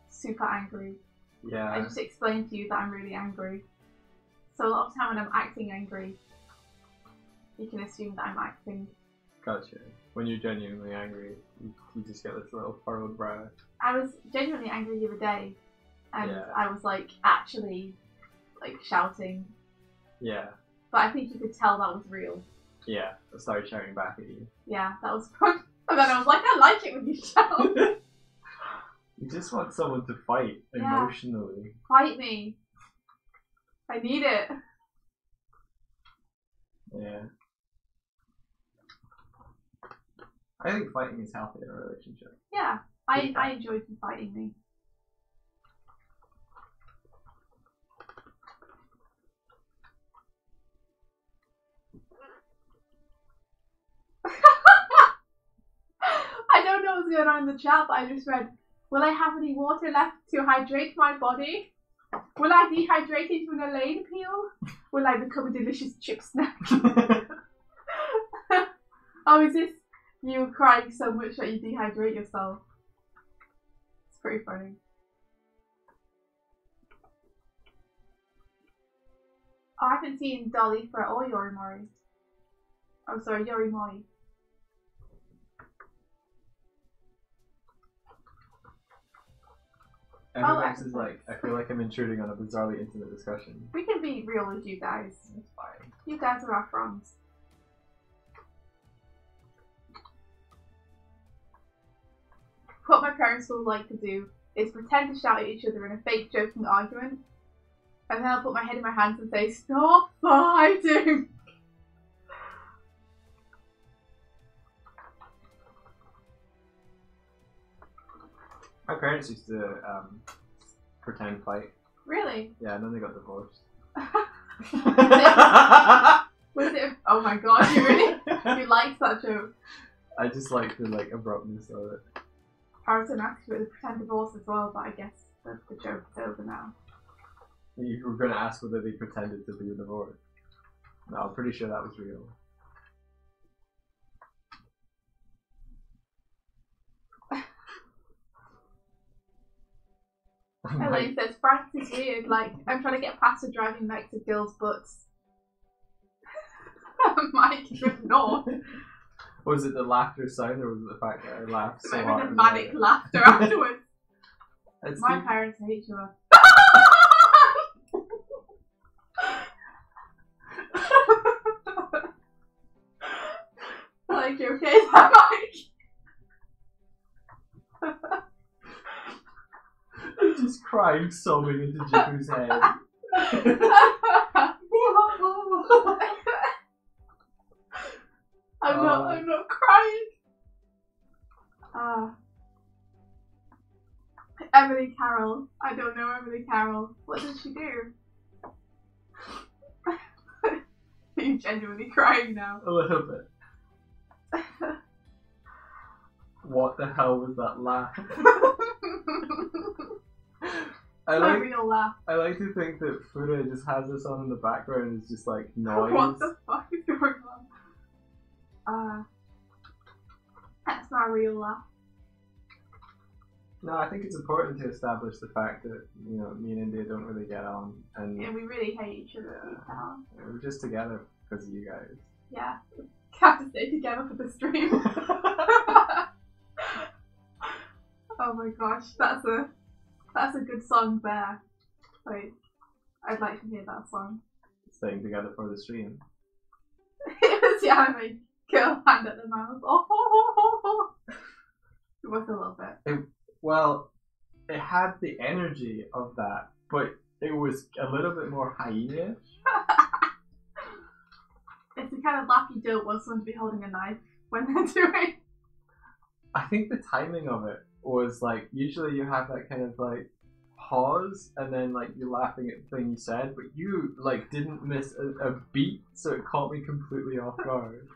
super angry. Yeah. I just explain to you that I'm really angry. So a lot of time when I'm acting angry, you can assume that I'm acting. Gotcha. When you're genuinely angry, you just get this little furrowed brow. I was genuinely angry the other day, and Yeah. I was like actually like shouting. Yeah. But I think you could tell that was real. Yeah. I started shouting back at you. Yeah, that was fun. And then I was like, I like it when you shout. You just want someone to fight emotionally. Fight me. I need it. Yeah. I think fighting is healthy in a relationship. Yeah, I enjoyed you fighting me. I don't know what's going on in the chat, but I just read, will I have any water left to hydrate my body? Will I dehydrate into an Elaine peel? Will I become a delicious chip snack? Oh, is this you crying so much that you dehydrate yourself? It's pretty funny. Oh, I haven't seen Dolly for all Yorimori. Oh, sorry, Yorimori. Everybody's is like, I feel like I'm intruding on a bizarrely intimate discussion. We can be real with you guys. It's fine. You guys are our friends. What my parents will like to do is pretend to shout at each other in a fake joking argument, and then I'll put my head in my hands and say, "Stop fighting!" My parents used to pretend fight. Really? Yeah, and then they got divorced. Was it? Oh my god, you liked that joke. I just like the abruptness of it. I was going to ask you about the pretend divorce as well, but I guess the joke is over now. You were going to ask whether they pretended to be divorced. No, I'm pretty sure that was real. Elaine says, Frank is weird, like, I'm trying to get past the driving next to girls' butts. Mike, good lord. Was it the laughter sound, or was it the fact that I laughed so Maybe hard? the manic laughter afterwards. My parents hate each other. Like, you okay, Mike? I'm just crying, sobbing into Jiku's head. I'm not crying. Emily Carroll. I don't know Emily Carroll. What did she do? Are you genuinely crying now? A little bit. What the hell was that laugh? My real laugh. I like to think that Fuda just has this on in the background and it's just like noise. What the fuck is going on? That's not a real laugh. No, I think it's important to establish the fact that, you know, me and India don't really get on, and Yeah, we really hate each other deep down. we're just together because of you guys. Yeah. Have to stay together for the stream. Oh my gosh, that's a good song there. Wait, I'd like to hear that song. Staying together for the stream. It was the anime girl hand at the mouth. Oh, it was a little bit. Well, it had the energy of that, but it was a little bit more hyena-ish. It's the kind of laugh you don't want someone to be holding a knife when they're doing. I think the timing of it was like, usually you have that kind of like pause and then like you're laughing at the thing you said, but you like didn't miss a beat, so it caught me completely off guard.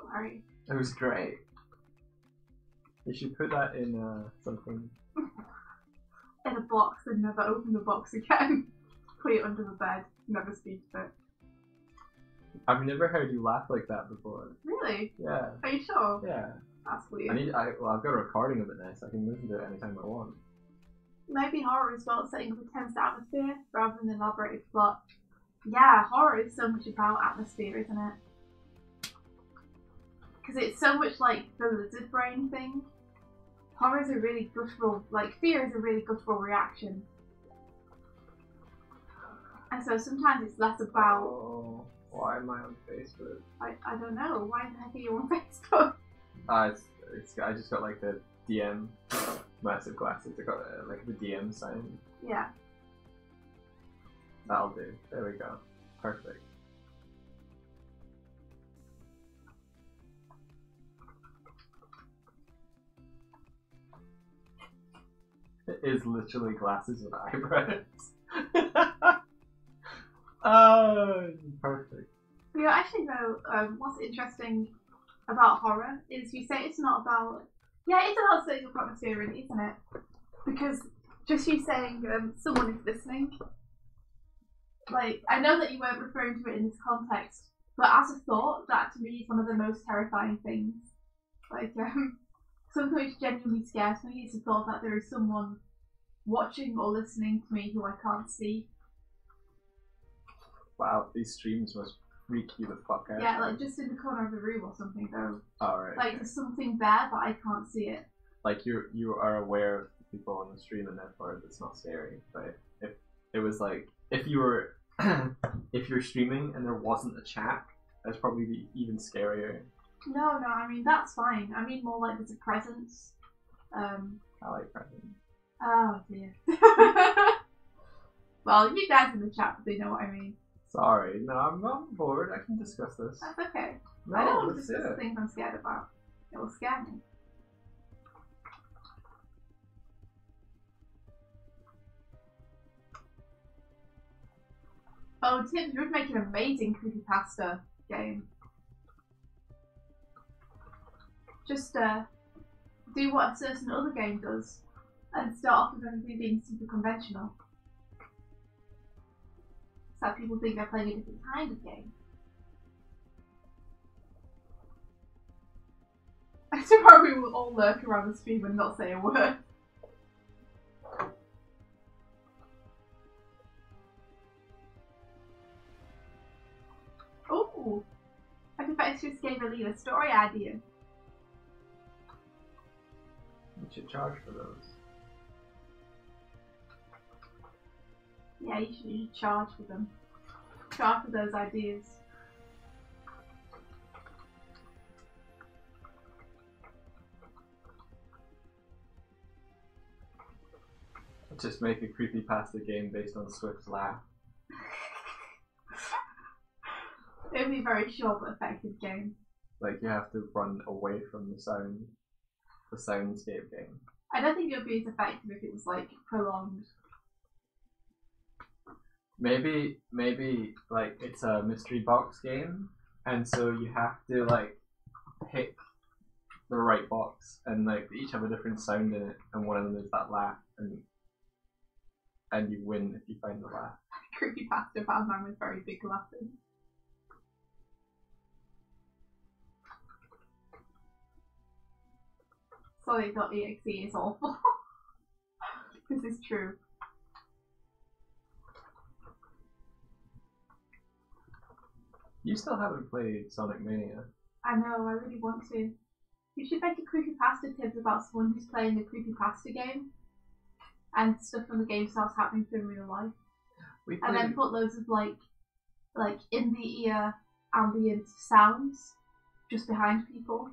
Sorry. It was great. You should put that in something. In a box and never open the box again. Put it under the bed. Never speak to it. I've never heard you laugh like that before. Really? Yeah. Are you sure? Yeah. That's weird. I've got a recording of it now, so I can listen to it anytime I want. Maybe horror as well, setting up a tense atmosphere rather than an elaborated plot. Yeah, horror is so much about atmosphere, isn't it? Because it's so much like the lizard brain thing. Horror is a really guttural, like fear is a really guttural reaction. And so sometimes it's less about... Oh, why am I on Facebook? I don't know, why the heck are you on Facebook? I just got like the DM, massive glasses, I got like the DM sign. Yeah. That'll do, there we go, perfect. It is literally glasses with eyebrows. Oh, perfect. You know, actually though, what's interesting about horror is you say it's not about... Yeah, it's about setting up atmosphere really, isn't it? Because just you saying someone is listening, like, I know that you weren't referring to it in this context, but as a thought, that to me is one of the most terrifying things. Like, something which genuinely scares me is the thought that there is someone watching or listening to me who I can't see. Wow, these streams must freak you the fuck out. Yeah, like just in the corner of the room or something though. Alright. Like there's something there, but I can't see it. Like you are aware of the people on the stream and therefore it's not scary. But if it was like, if you were, if you're streaming and there wasn't a chat, that's probably be even scarier. No, I mean that's fine. I mean more like there's a presence. I like presents. Oh dear. Well, you guys in the chat, they know what I mean. Sorry, no, I'm not bored. I can discuss this. That's okay. No, I don't want to let's discuss do the it. things I'm scared about. It will scare me. Oh, Tim, you would make an amazing creepypasta game. Just do what a certain other game does and start off with everything being super conventional. So that people think they're playing a different kind of game. Tomorrow we will all lurk around the stream and not say a word. Oh, I bet just gave Elite a story idea. You should charge for those. Yeah, you should charge for them. Charge for those ideas. Just make a creepypasta game based on Swift's laugh. It would be a very short but effective game. Like you have to run away from the soundscape game. I don't think it would be as effective if it was like prolonged. Maybe like it's a mystery box game, and so you have to like pick the right box, and like they each have a different sound in it, and one of them is that laugh, and you win if you find the laugh. Creepypasta found man with very big glasses. Solid.exe is awful. This is true. You still haven't played Sonic Mania. I know, I really want to. You should make a creepypasta tips about someone who's playing the creepypasta game and stuff from the game starts happening in real life. And then put loads of like in the ear ambient sounds just behind people.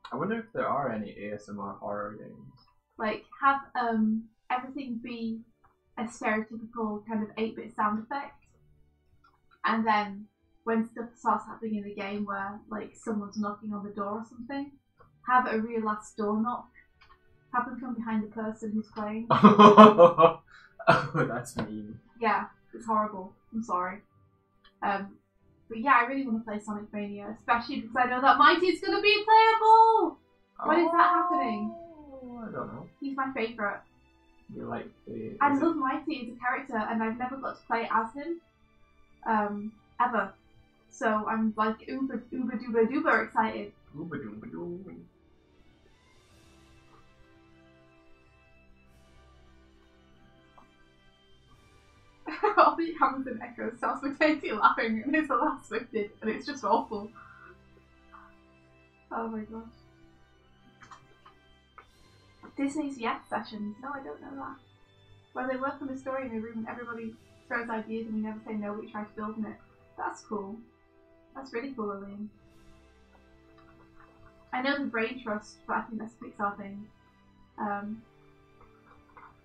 I wonder if there are any ASMR horror games. Like have everything be a stereotypical kind of 8-bit sound effect, and then when stuff starts happening in the game where like someone's knocking on the door or something, have a real last door knock. Have them come behind the person who's playing. Oh, that's mean. Yeah, it's horrible. I'm sorry. But yeah, I really want to play Sonic Mania, especially because I know that Mighty's going to be playable! When is that happening? I don't know. He's my favourite. You like the... I love Mighty as a character, and I've never got to play as him. Ever. So I'm like uber duper excited. Uber duper duper. Oh Bobby Hamilton echoes starts Katie laughing and it's the last lifted and it's just awful. Oh my gosh. Disney's Yes sessions. No, I don't know that. Where they work on a story in a room and everybody throws ideas and we never say no, but we try to build on it. That's cool. That's really cool, Lillian. I know the brain trust, but I think that's a Pixar thing.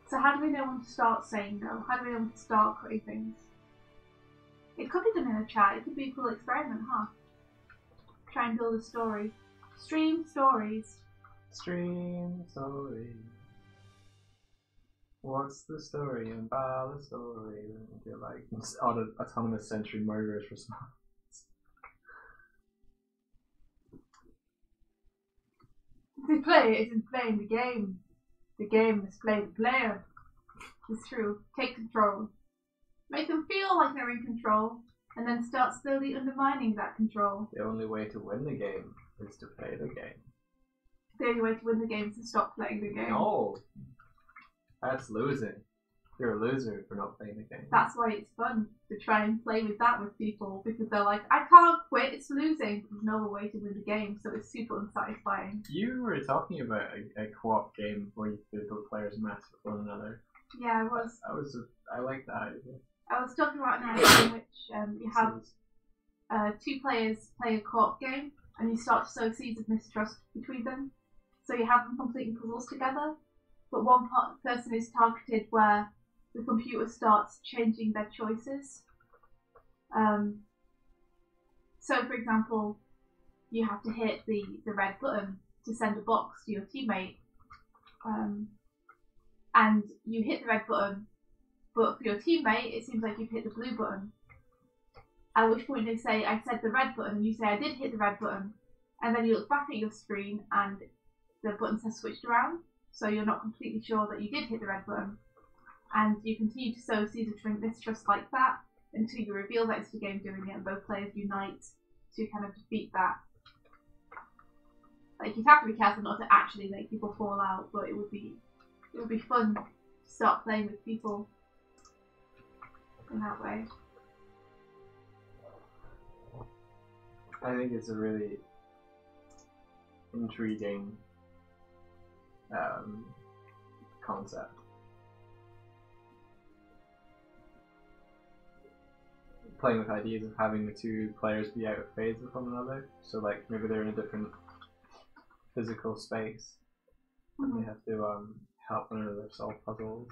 So how do we know when to start saying no? How do we know when to start cutting things? It could be done in a chat. It could be a cool experiment, huh? Try and build a story. Stream stories. Stream story. What's the story about the story? You're like autonomous sensory murderous response. To play isn't playing the game. The game is play the player. It's true. Take control. Make them feel like they're in control, and then start slowly undermining that control. The only way to win the game is to play the game. The only way to win the game is to stop playing the game. No! That's losing. You're a loser for not playing the game. That's why it's fun to try and play with that with people, because they're like, I can't quit, it's losing. There's no other way to win the game, so it's super unsatisfying. You were talking about a co-op game where the players mess with one another. Yeah, I was. I like that idea. I was talking about an idea in which you have two players play a co-op game, and you start to sow seeds of mistrust between them. So you have them completing puzzles together, but one person is targeted where the computer starts changing their choices. So, for example, you have to hit the red button to send a box to your teammate, and you hit the red button, but for your teammate, it seems like you've hit the blue button. At which point they say, I said the red button, and you say, I did hit the red button, and then you look back at your screen and the buttons have switched around, so you're not completely sure that you did hit the red button. And you continue to sow seeds of mistrust like that until you reveal that it's the game doing it and both players unite to kind of defeat that. Like, you'd have to be careful not to actually make people fall out, but it would be fun to start playing with people in that way. I think it's a really intriguing concept. Playing with ideas of having the two players be out of phase with one another, so like maybe they're in a different physical space and they have to help one another solve puzzles,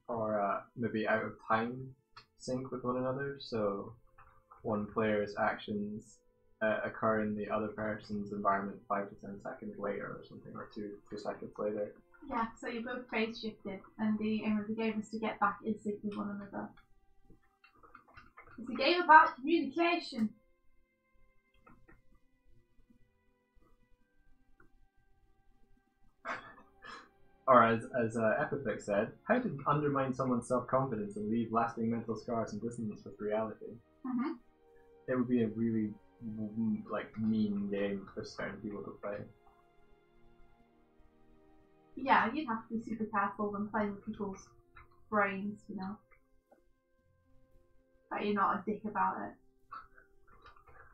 or maybe out of time sync with one another, so one player's actions occur in the other person's environment 5 to 10 seconds later or something, or 2 seconds later. Yeah, so you're both phase shifted, and the aim of the game is to get back in sync with one another. It's a game about communication. Or as Epithet said, how to undermine someone's self-confidence and leave lasting mental scars and dissonance with reality. Mm-hmm. It would be a really mean game for certain people to play. Yeah, you'd have to be super careful when playing with people's brains, you know. That you're not a dick about it.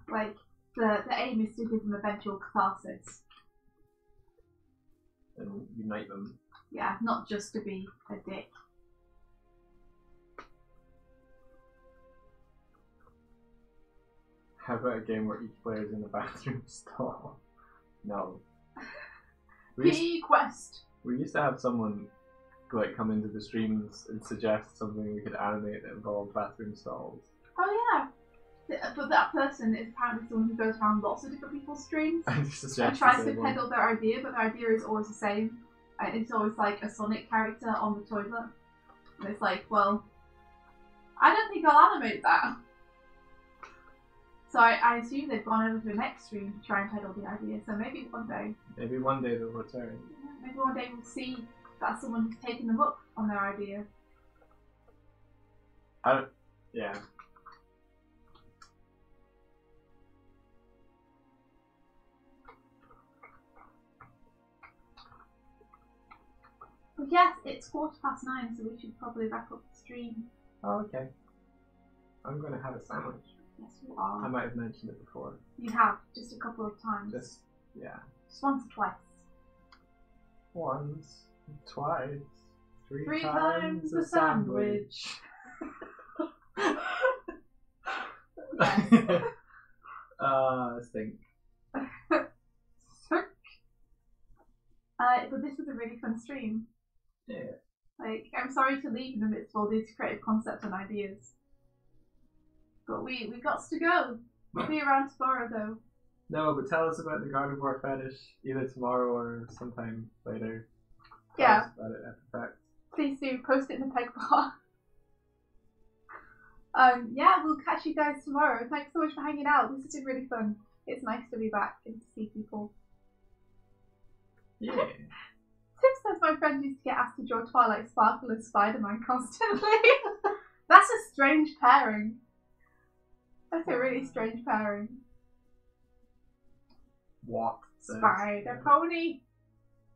Like, the aim is to give them eventual catharsis. And unite them. Yeah, not just to be a dick. How about a game where each player is in a bathroom stall? No. Quest! We used to have someone come into the streams and suggest something we could animate that involved bathroom stalls. Oh yeah! But that person is apparently someone who goes around lots of different people's streams and tries to peddle their idea, but their idea is always the same. And it's always like a Sonic character on the toilet. And it's like, well, I don't think I'll animate that. So I assume they've gone over to the next stream to try and peddle the idea, so maybe one day. Maybe one day they'll return. Maybe one day we'll see that someone who's taken them up on their idea. Yeah. But yes, it's 9:15, so we should probably wrap up the stream. Oh, okay. I'm gonna have a sandwich. Yes, you are. I might have mentioned it before. You have, just a couple of times. Just, yeah. Just once or twice. Once, twice, three times the sandwich. Stink. But this was a really fun stream. Yeah. Like, I'm sorry to leave in the midst of all these creative concepts and ideas. But we got to go. We'll be around tomorrow though. No, but tell us about the gardevoir fetish either tomorrow or sometime later. Yeah. Tell us about it after the fact. Please do post it in the peg bar. Yeah, we'll catch you guys tomorrow. Thanks so much for hanging out. This has been really fun. It's nice to be back and to see people. Yeah. Tim says my friend used to get asked to draw Twilight Sparkle as Spider-Man constantly. That's a strange pairing. That's a really strange pairing. What? Spider Pony.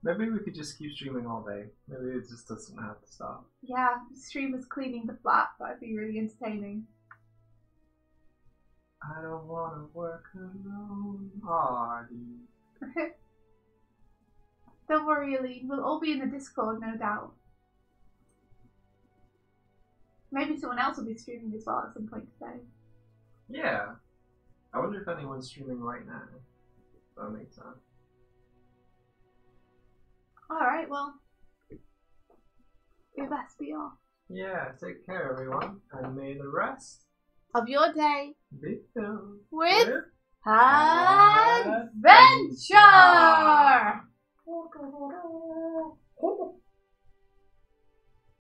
Maybe we could just keep streaming all day. Maybe it just doesn't have to stop. Yeah, streamers cleaning the flat. That'd be really entertaining. I don't want to work alone. Aw, Don't worry, Aline. We'll all be in the Discord, no doubt. Maybe someone else will be streaming as well at some point today. yeah. I wonder if anyone's streaming right now. That makes sense. Alright, well. We best be off. Yeah, take care, everyone, and may the rest Of your day. be filled With with adventure!